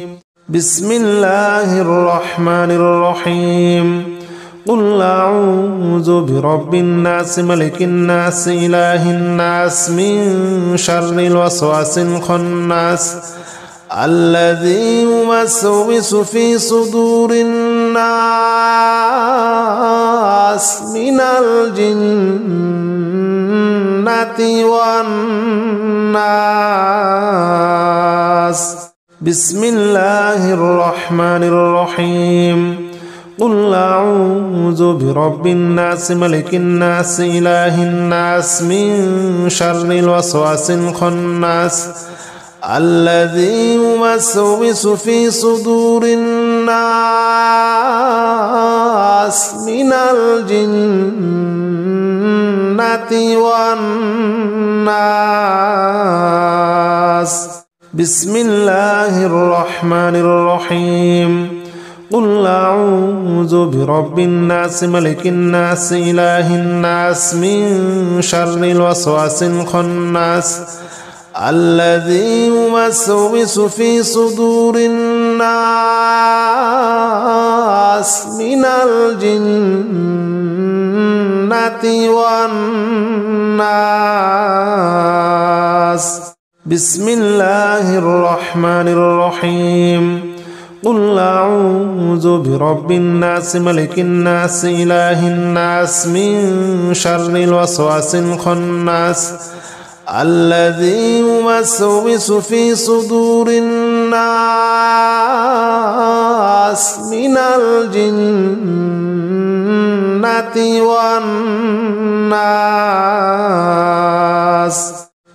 بسم الله الرحمن الرحيم قل أعوذ برب الناس ملك الناس إله الناس من شر الوسواس الخناس الذي يوسوس في صدور الناس من الجنة والناس بسم الله الرحمن الرحيم قل أعوذ برب الناس ملك الناس إله الناس من شر الوسواس الخناس الذي يوسوس في صدور الناس من الجنة والناس بسم الله الرحمن الرحيم قل أعوذ برب الناس ملك الناس إله الناس من شر الوسواس الخناس الذي يوسوس في صدور الناس من الجنة والناس بسم الله الرحمن الرحيم قل أعوذ برب الناس ملك الناس إله الناس من شر الوسواس الخناس الذي يوسوس في صدور الناس من الجنة والناس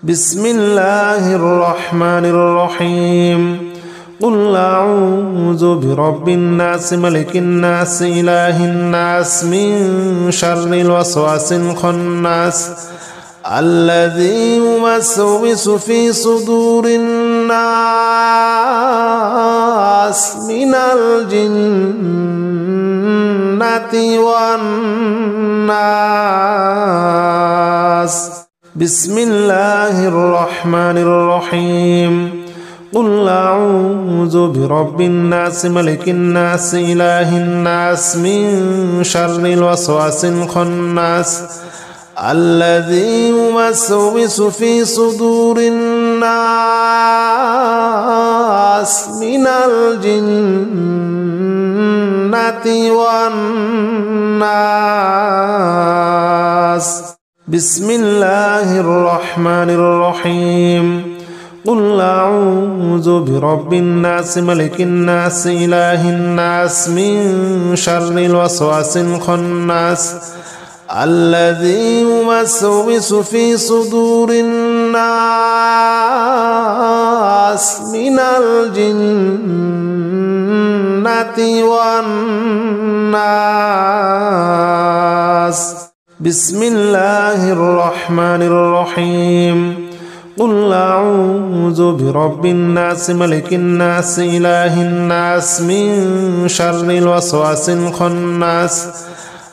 بسم الله الرحمن الرحيم قل أعوذ برب الناس ملك الناس إله الناس من شر الوسواس الخناس الذي يوسوس في صدور الناس من الجنة والناس بسم الله الرحمن الرحيم قل أعوذ برب الناس ملك الناس إله الناس من شر الوسواس الخناس الذي يوسوس في صدور الناس من الجنة والناس بسم الله الرحمن الرحيم قل أعوذ برب الناس ملك الناس إله الناس من شر الوسواس الخناس الذي يوسوس في صدور الناس الناس من الجنة والناس بسم الله الرحمن الرحيم قل أعوذ برب الناس ملك الناس إله الناس من شر الوسواس الخناس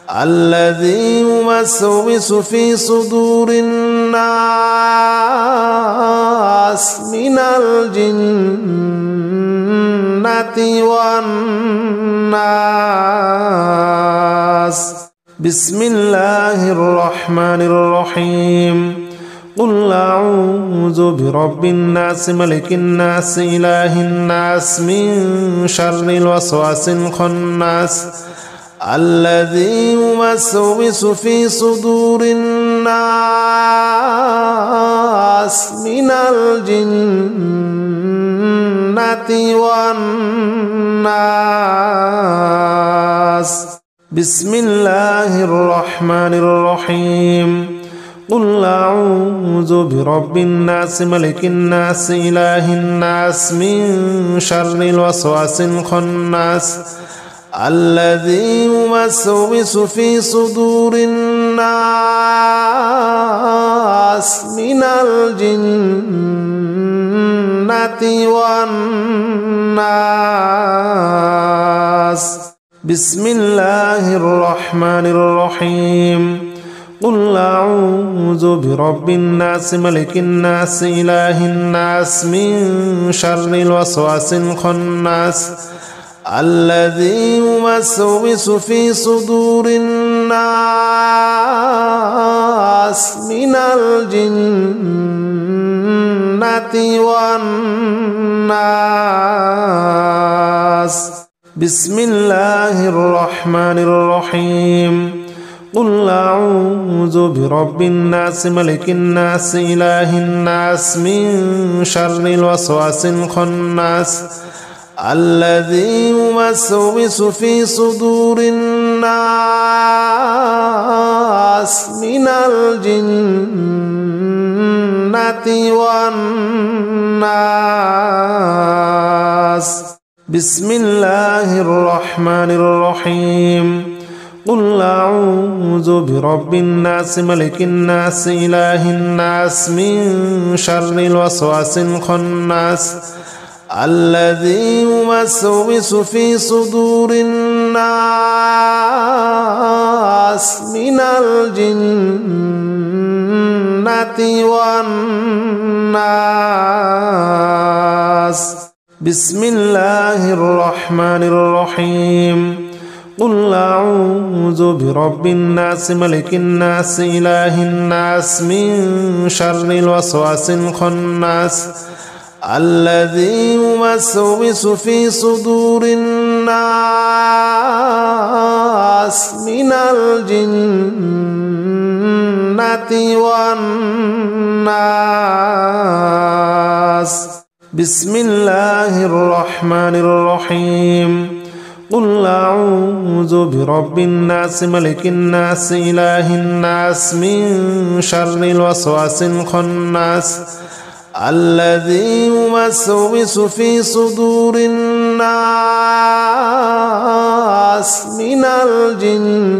الذي يوسوس في صدور الناس من الجنة والناس بسم الله الرحمن الرحيم قل أعوذ برب الناس ملك الناس إله الناس من شر الوسواس الخناس الذي يوسوس في صدور الناس من الجنة والناس بسم الله الرحمن الرحيم قل أعوذ برب الناس ملك الناس إله الناس من شر الوسواس الخناس الذي يوسوس في صدور الناس من الجنة والناس بسم الله الرحمن الرحيم قل أعوذ برب الناس ملك الناس إله الناس من شر الوسواس الخناس الذي يوسوس في صدور الناس من الجنة والناس بسم الله الرحمن الرحيم قل أعوذ برب الناس ملك الناس إله الناس من شر الوسواس الخناس الذي يوسوس في صدور الناس من الجنة والناس بسم الله الرحمن الرحيم قل أعوذ برب الناس ملك الناس إله الناس من شر الوسواس الخناس الذي يوسوس في صدور الناس من الجنة والناس بسم الله الرحمن الرحيم قل أعوذ برب الناس ملك الناس إله الناس من شر الوسواس الخناس الذي يوسوس في صدور الناس من الجنة والناس بسم الله الرحمن الرحيم قل أعوذ برب الناس ملك الناس إله الناس من شر الوسواس الخناس الذي يوسوس في صدور الناس من الجنة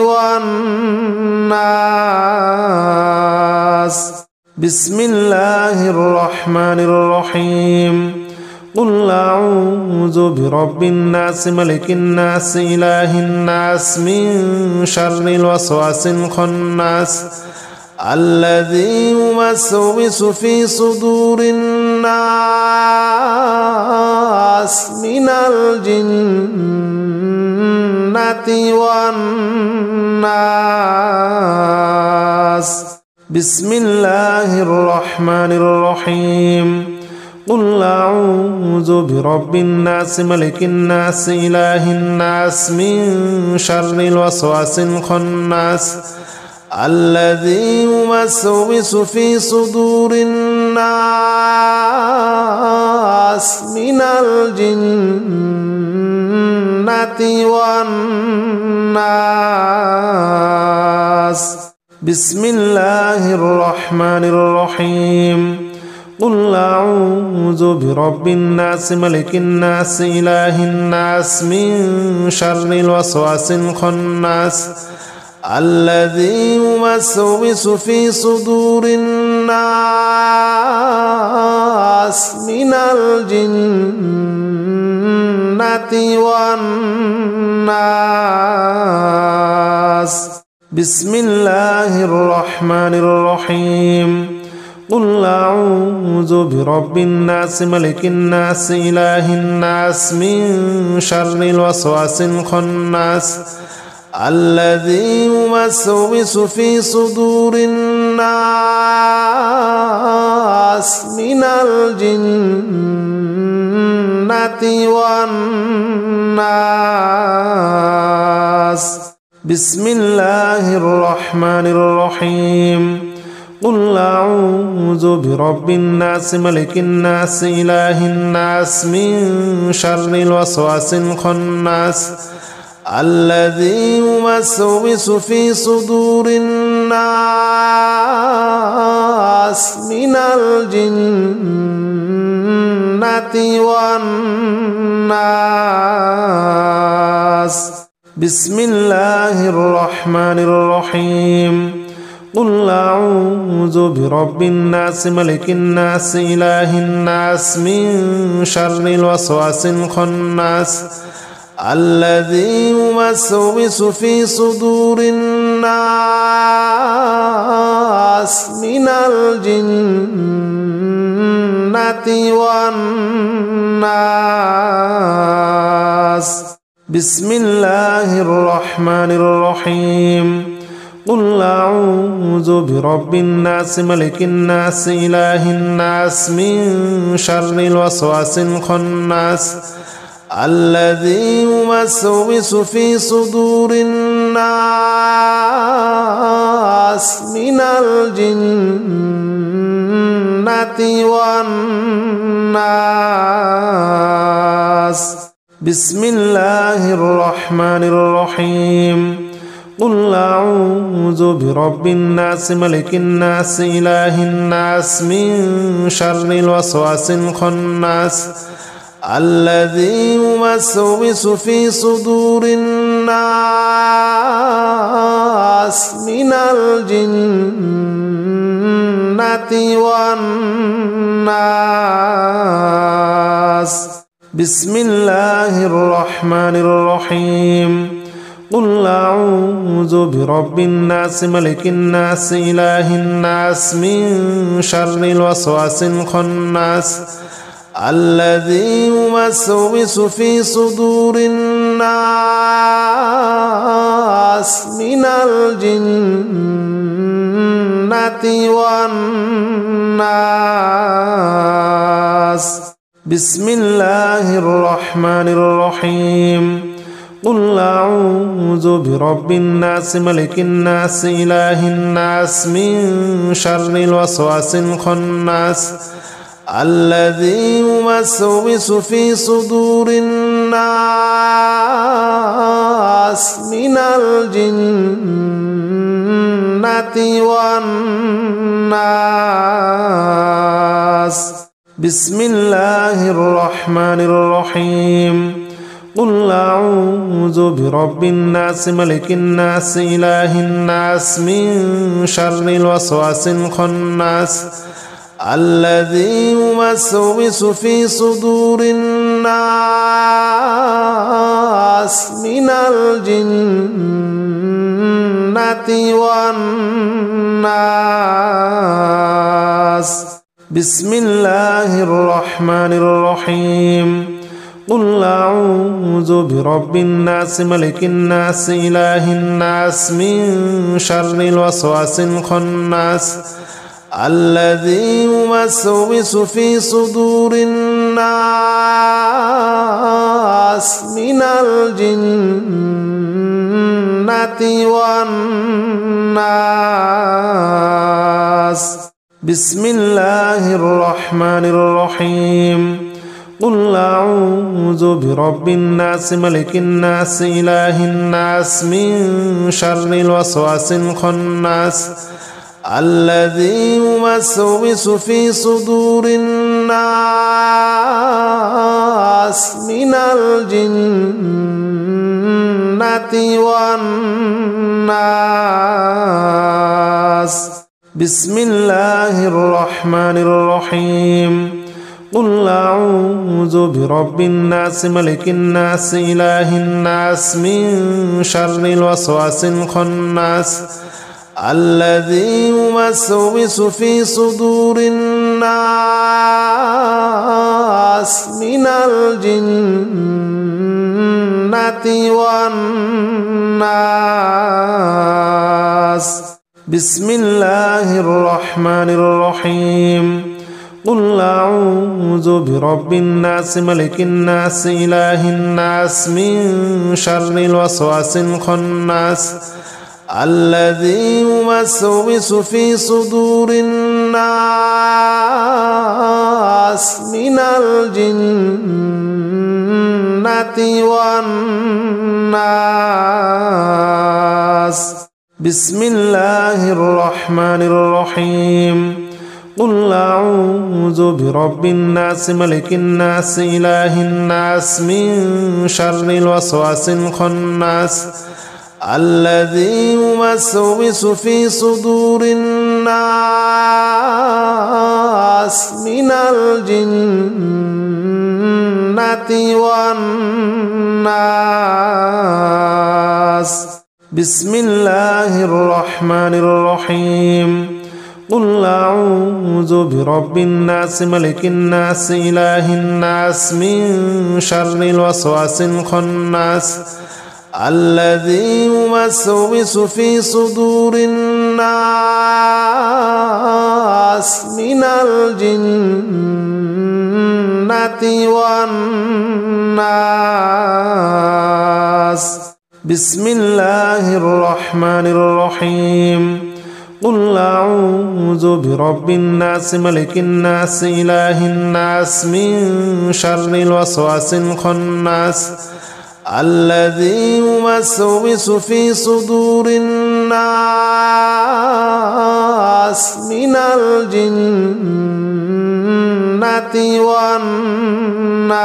والناس بسم الله الرحمن الرحيم قل أعوذ برب الناس ملك الناس إله الناس من شر الوسواس الخناس الذي يوسوس في صدور الناس من الجنة والناس بسم الله الرحمن الرحيم قل أعوذ برب الناس ملك الناس إله الناس من شر الوسواس الخناس الذي يوسوس في صدور الناس من الجنة والناس بسم الله الرحمن الرحيم قل أعوذ برب الناس ملك الناس إله الناس من شر الوسواس الخناس الذي يوسوس في صدور الناس من الجنة والناس بسم الله الرحمن الرحيم قل أعوذ برب الناس ملك الناس إله الناس من شر الوسواس الخناس الذي يوسوس في صدور الناس من الجنة والناس بسم الله الرحمن الرحيم قل أعوذ برب الناس ملك الناس إله الناس من شر الوسواس الخناس الذي يوسوس في صدور الناس من الجنة والناس بسم الله الرحمن الرحيم قل أعوذ برب الناس ملك الناس إله الناس من شر الوسواس الخناس الذي يوسوس في صدور الناس من الجنة والناس بسم الله الرحمن الرحيم قل أعوذ برب الناس ملك الناس إله الناس من شر الوسواس الخناس الذي يوسوس في صدور الناس من الجنة والناس بسم الله الرحمن الرحيم قل أعوذ برب الناس ملك الناس إله الناس من شر الوسواس الخناس الذي يوسوس في صدور الناس من الجنة والناس بسم الله الرحمن الرحيم قل أعوذ برب الناس ملك الناس إله الناس من شر الوسواس الخناس الذي يوسوس في صدور الناس من الجنة والناس بسم الله الرحمن الرحيم قل أعوذ برب الناس ملك الناس إله الناس من شر الوسواس الخناس الذي يوسوس في صدور الناس من الجنة والناس بسم الله الرحمن الرحيم قل أعوذ برب الناس ملك الناس إله الناس من شر الوسواس الخناس الذي يوسوس في صدور الناس من الجنة والناس بسم الله الرحمن الرحيم قل أعوذ برب الناس ملك الناس إله الناس من شر الوسواس الخناس الذي يوسوس في صدور الناس من الجنة والناس بسم الله الرحمن الرحيم قل أعوذ برب الناس ملك الناس إله الناس من شر الوسواس الخناس الذي يوسوس في صدور الناس من الجنة والناس. بسم الله الرحمن الرحيم. قل أعوذ برب الناس ملك الناس إله الناس من شر الوسواس الخناس الذي يوسوس في صدور الناس من الجنة والناس. بسم الله الرحمن الرحيم. قل أعوذ برب الناس ملك الناس إله الناس من شر الوسواس الخناس الذي يوسوس في صدور الناس من الجنة والناس. بسم الله الرحمن الرحيم. قل أعوذ برب الناس ملك الناس إله الناس من شر الوسواس الخناس الذي يوسوس في صدور الناس من الجنة والناس. بسم الله الرحمن الرحيم. قل أعوذ برب الناس ملك الناس إله الناس من شر الوسواس الخناس الذي يوسوس في صدور الناس من الجنة والناس. بسم الله الرحمن الرحيم. قل أعوذ برب الناس ملك الناس إله الناس من شر الوسواس الخناس الذي يوسوس في صدور الناس من الجنة والناس.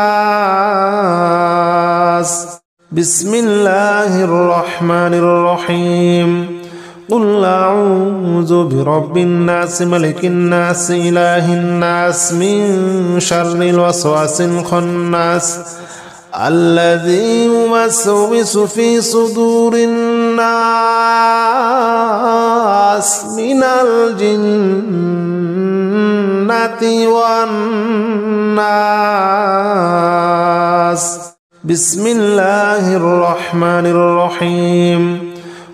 بسم الله الرحمن الرحيم. قل أعوذ برب الناس ملك الناس إله الناس من شر الوسواس الخناس الذي يوسوس في صدور الناس من الجنة والناس. بسم الله الرحمن الرحيم.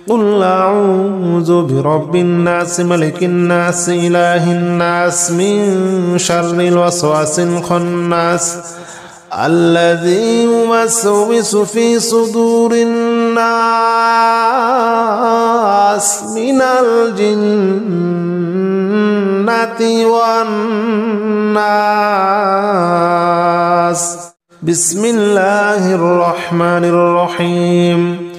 قل أعوذ برب الناس ملك الناس إله الناس من شر الوسواس الخناس الذي يوسوس في صدور الناس من الجنة والناس. بسم الله الرحمن الرحيم.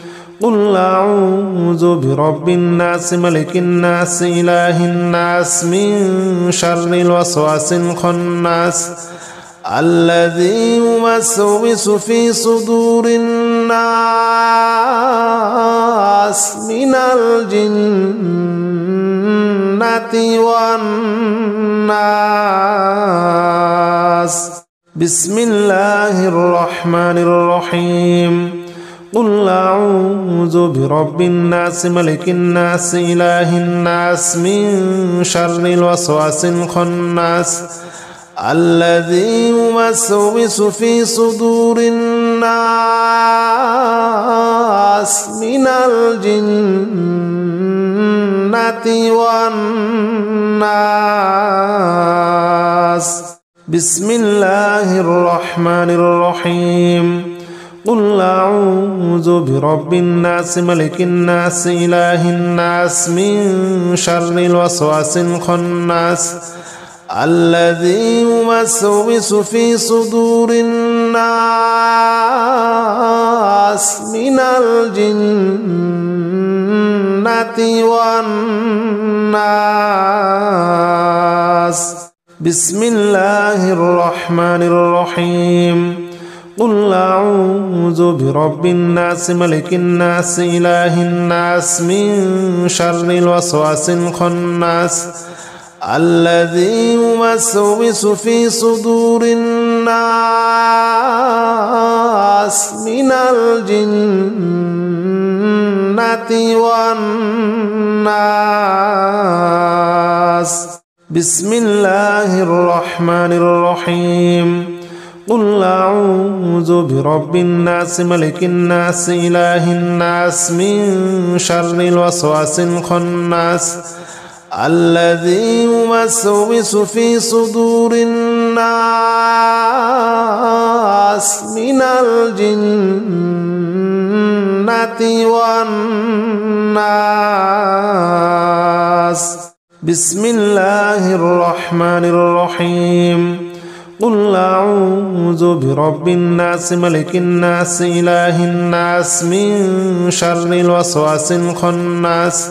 قل أعوذ برب الناس ملك الناس إله الناس من شر الوسواس الخناس الذي يوسوس في صدور الناس من الجنة والناس. بسم الله الرحمن الرحيم. قل أعوذ برب الناس ملك الناس إله الناس من شر الوسواس الخناس الذي يوسوس في صدور الناس من الجنة والناس. بسم الله الرحمن الرحيم. قل أعوذ برب الناس ملك الناس إله الناس من شر الوسواس الخناس الذي يوسوس في صدور الناس من الجنة والناس. بسم الله الرحمن الرحيم. قل أعوذ برب الناس ملك الناس إله الناس من شر الوسواس الخناس الذي يوسوس في صدور الناس من الجنة والناس. بسم الله الرحمن الرحيم. قل أعوذ برب الناس ملك الناس إله الناس من شر الوسواس الخناس الذي يوسوس في صدور الناس من الجنة والناس. بسم الله الرحمن الرحيم. قل أعوذ برب الناس ملك الناس إله الناس من شر الوسواس الخناس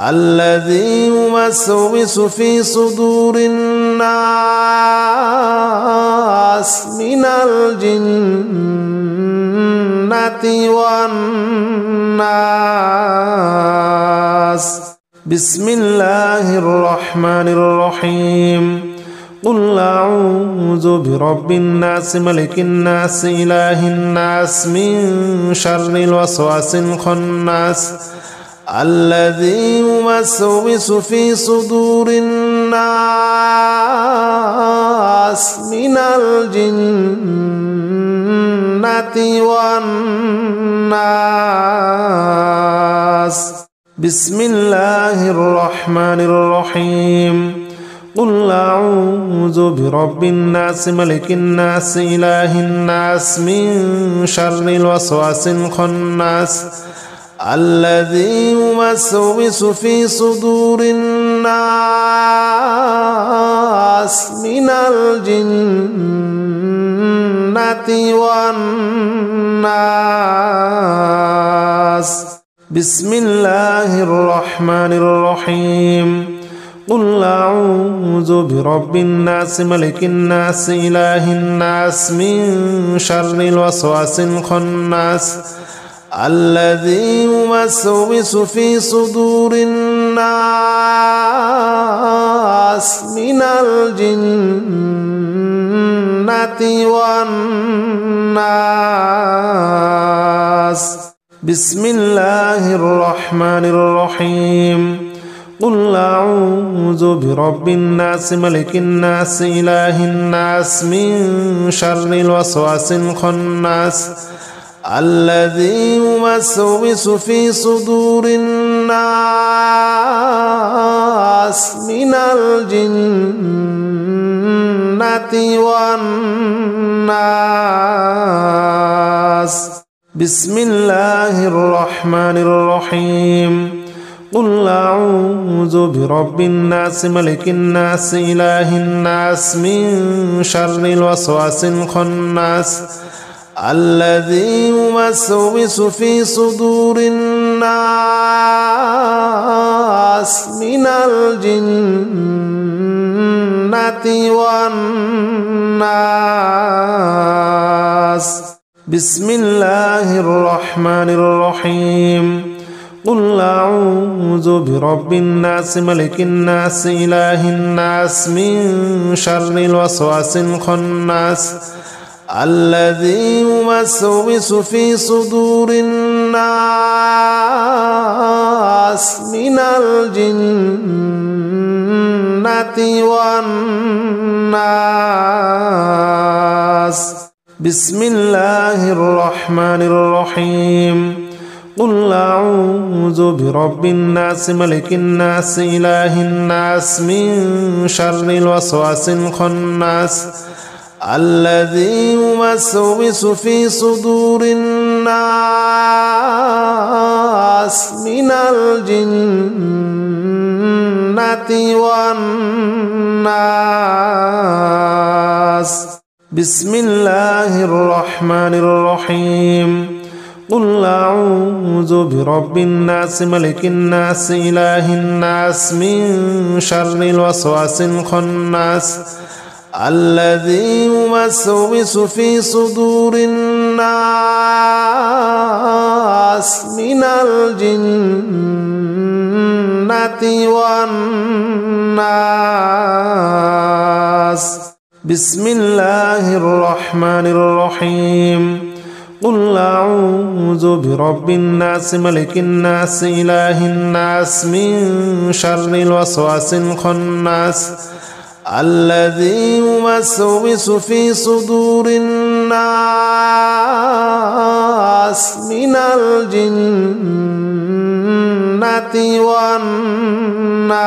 الذي يوسوس في صدور الناس من الجنة والناس. بسم الله الرحمن الرحيم. قل أعوذ برب الناس ملك الناس إله الناس من شر الوسواس الخناس الذي يوسوس في صدور الناس من الجنة والناس. بسم الله الرحمن الرحيم. قل أعوذ برب الناس ملك الناس إله الناس من شر الوسواس الخناس الذي يوسوس في صدور الناس من الجنة والناس. بسم الله الرحمن الرحيم. قل أعوذ برب الناس ملك الناس إله الناس من شر الوسواس الخناس الذي يوسوس في صدور الناس من الجنة والناس. بسم الله الرحمن الرحيم. قل أعوذ برب الناس ملك الناس إله الناس من شر الوسواس الخناس الذي يوسوس في صدور الناس من الجنة والناس. بسم الله الرحمن الرحيم. قل أعوذ برب الناس ملك الناس إله الناس من شر الوسواس الخناس الذي يوسوس في صدور الناس من الجنة والناس. بسم الله الرحمن الرحيم. قل أعوذ برب الناس ملك الناس إله الناس من شر الوسواس الخناس الذي يوسوس في صدور الناس من الجنة والناس. بسم الله الرحمن الرحيم. قل أعوذ برب الناس ملك الناس إله الناس من شر الوسواس الخناس الذي يوسوس في صدور الناس من الجنة والناس بسم الله الرحمن الرحيم قل أعوذ برب الناس ملك الناس إله الناس من شر الوسواس الخناس الذي يوسوس في صدور الناس من الجنة والناس بسم الله الرحمن الرحيم قل أعوذ برب الناس ملك الناس إله الناس من شر الوسواس الخناس الذي يوسوس في صدور الناس من الجنة والناس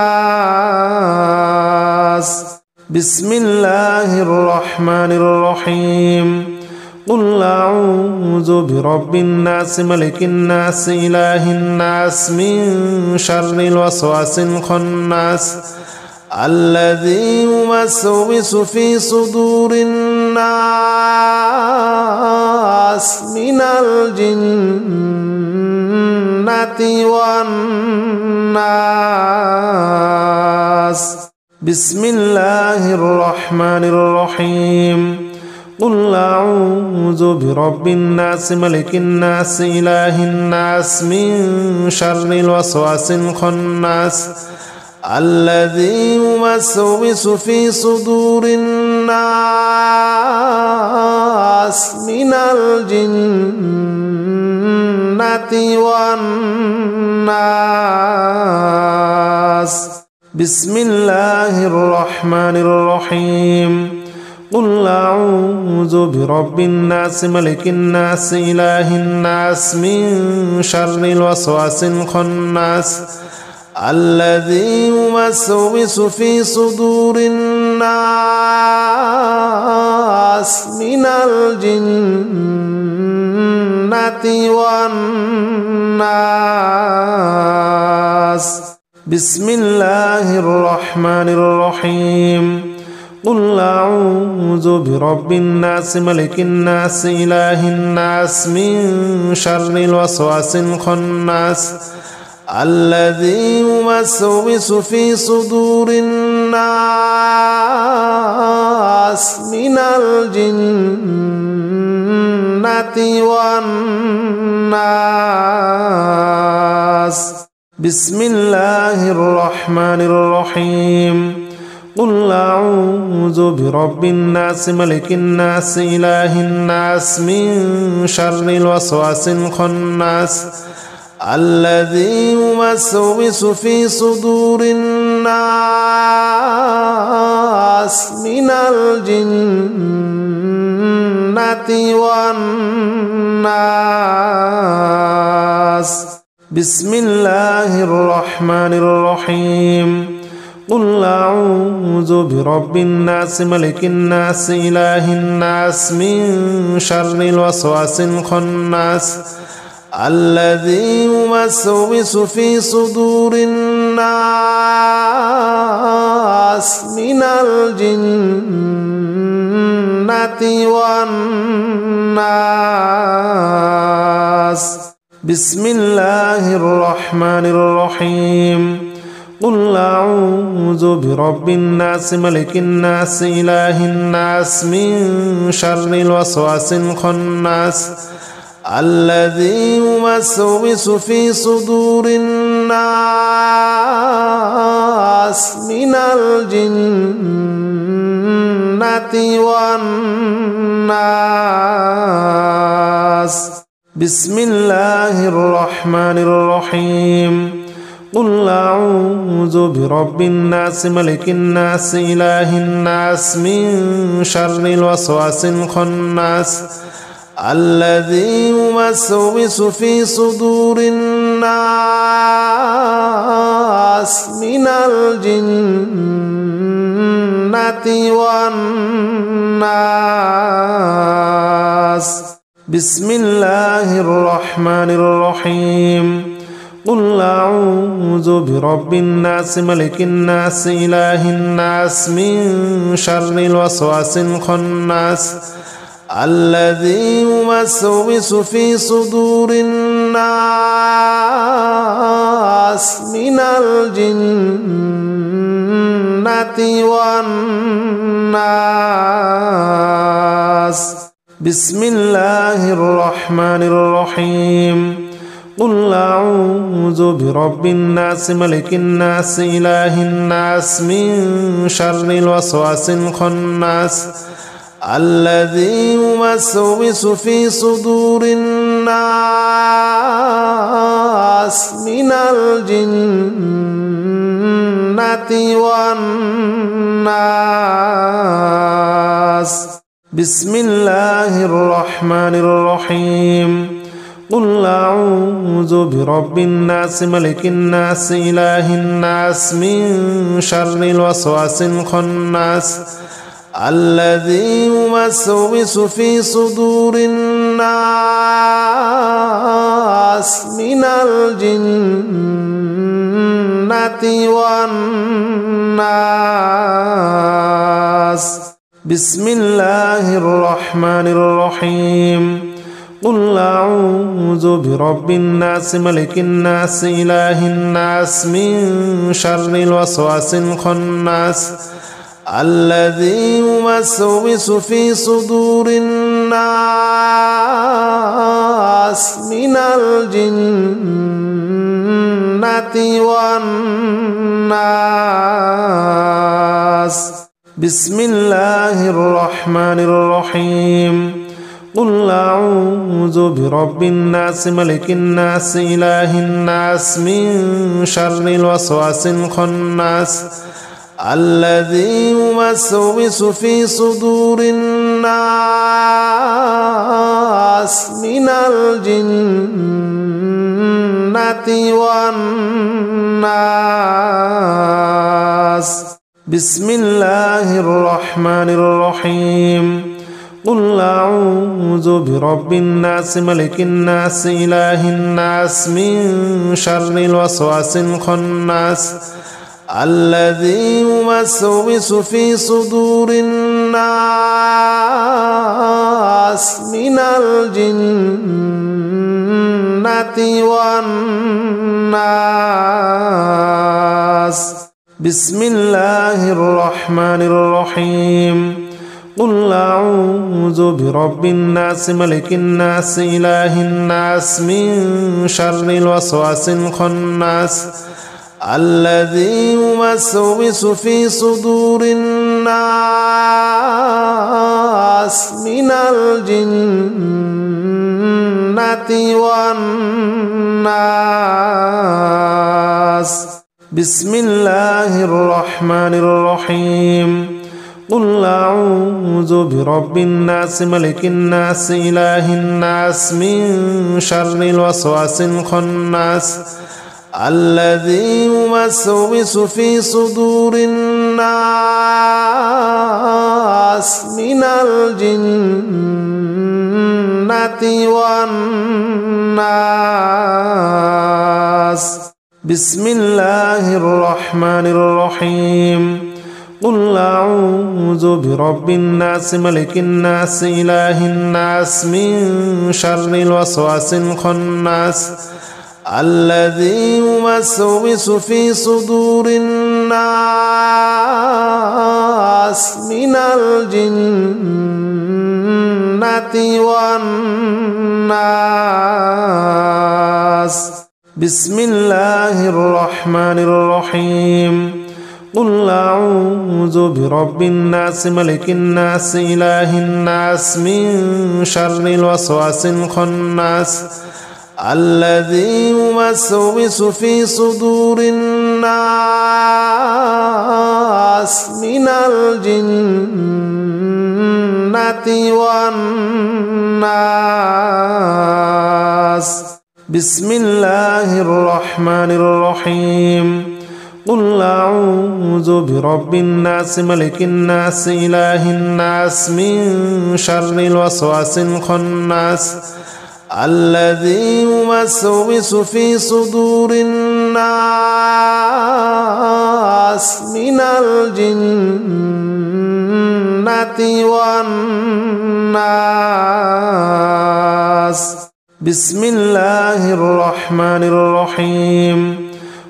بسم الله الرحمن الرحيم قل أعوذ برب الناس ملك الناس إله الناس من شر الوسواس الخناس الذي يوسوس في صدور الناس من الجنة والناس بسم الله الرحمن الرحيم قل أعوذ برب الناس ملك الناس إله الناس من شر الوسواس الخناس الذي يوسوس في صدور الناس من الجنة والناس بسم الله الرحمن الرحيم قل أعوذ برب الناس ملك الناس إله الناس من شر الوسواس الخناس الذي يوسوس في صدور الناس من الجنة والناس بسم الله الرحمن الرحيم قل أعوذ برب الناس ملك الناس إله الناس من شر الوسواس الخناس الذي يوسوس في صدور الناس من الجنة والناس بسم الله الرحمن الرحيم قل أعوذ برب الناس ملك الناس إله الناس من شر الوسواس الخناس الذي يوسوس في صدور الناس من الجنة والناس بسم الله الرحمن الرحيم قل أعوذ برب الناس ملك الناس إله الناس من شر الوسواس الخناس الذي يوسوس في صدور الناس من الجنة والناس بسم الله الرحمن الرحيم قل أعوذ برب الناس ملك الناس إله الناس من شر الوسواس الخناس الذي يوسوس في صدور الناس من الجنة والناس بسم الله الرحمن الرحيم قل أعوذ برب الناس ملك الناس إله الناس من شر الوسواس الخناس الذي يوسوس في صدور الناس من الجنة والناس بسم الله الرحمن الرحيم قل أعوذ برب الناس ملك الناس إله الناس من شر الوسواس الخناس الذي يوسوس في صدور الناس من الجنة والناس. بسم الله الرحمن الرحيم. قل أعوذ برب الناس ملك الناس إله الناس من شر الوسواس الخناس الذي يوسوس في صدور الناس من الجنة والناس. بسم الله الرحمن الرحيم. قل أعوذ برب الناس ملك الناس إله الناس من شر الوسواس الخناس الذي يوسوس في صدور الناس من الجنة والناس. بسم الله الرحمن الرحيم. قل أعوذ برب الناس ملك الناس إله الناس من شر الوسواس الخناس الذي يوسوس في صدور الناس من الجنة والناس. بسم الله الرحمن الرحيم. قل أعوذ برب الناس ملك الناس إله الناس من شر الوسواس الخناس الذي يوسوس في صدور الناس من الجنة والناس. بسم الله الرحمن الرحيم. قل أعوذ برب الناس ملك الناس إله الناس من شر الوسواس الخناس الذي يوسوس في صدور الناس من الجنة والناس. بسم الله الرحمن الرحيم. قل أعوذ برب الناس ملك الناس إله الناس من شر الوسواس الخناس الذي يوسوس في صدور الناس من الجنة والناس. بسم الله الرحمن الرحيم. قل أعوذ برب الناس ملك الناس إله الناس من شر الوسواس الخناس الذي يوسوس في صدور الناس من الجنة والناس. بسم الله الرحمن الرحيم. قل أعوذ برب الناس ملك الناس إله الناس من شر الوسواس الخناس الذي يوسوس في صدور الناس من الجنة والناس. بسم الله الرحمن الرحيم. قل أعوذ برب الناس ملك الناس إله الناس من شر الوسواس الخناس الذي يوسوس في صدور الناس من الجنة والناس. بسم الله الرحمن الرحيم. قل أعوذ برب الناس ملك الناس إله الناس من شر الوسواس الخناس الذي يوسوس في صدور الناس من الجنة والناس. بسم الله الرحمن الرحيم.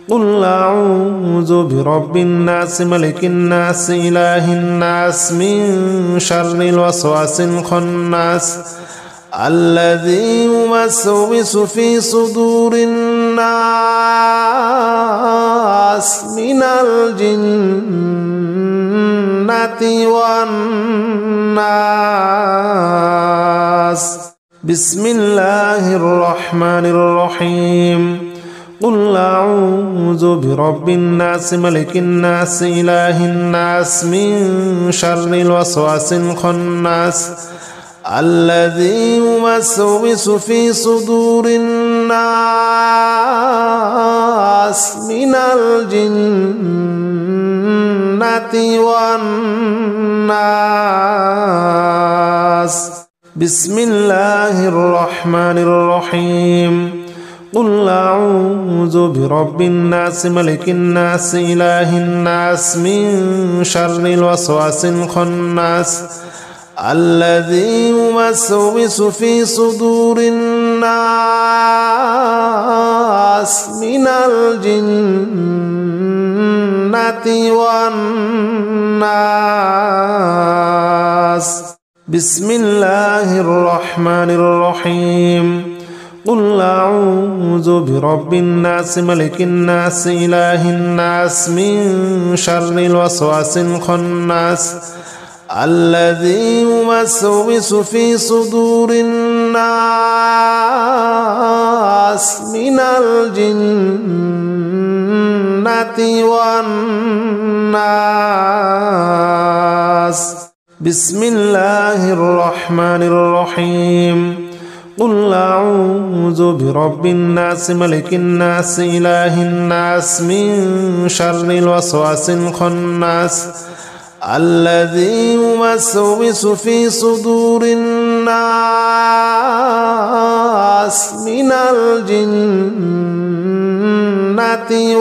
قل أعوذ برب الناس ملك الناس إله الناس من شر الوسواس الخناس الذي يوسوس في صدور الناس من الجنة والناس. بسم الله الرحمن الرحيم. قل أعوذ برب الناس ملك الناس إله الناس من شر الوسواس الخناس الذي يوسوس في صدور الناس من الجنة والناس. بسم الله الرحمن الرحيم. قل أعوذ برب الناس ملك الناس إله الناس من شر الوسواس الخناس الذي يوسوس في صدور الناس من الجنة والناس. بسم الله الرحمن الرحيم. قل أعوذ برب الناس ملك الناس إله الناس من شر الوسواس الخناس الذي يوسوس في صدور الناس من الجنة والناس. بسم الله الرحمن الرحيم. قل أعوذ برب الناس ملك الناس إله الناس من شر الوسواس الخناس الذي يوسوس في صدور الناس من الجنة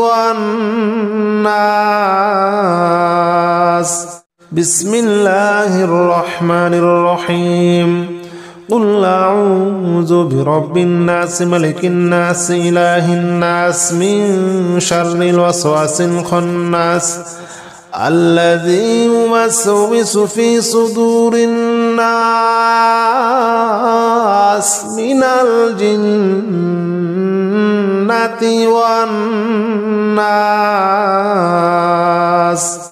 والناس. بسم الله الرحمن الرحيم. قل أعوذ برب الناس ملك الناس إله الناس من شر الوسواس الخناس الذي يوسوس في صدور الناس من الجنة والناس.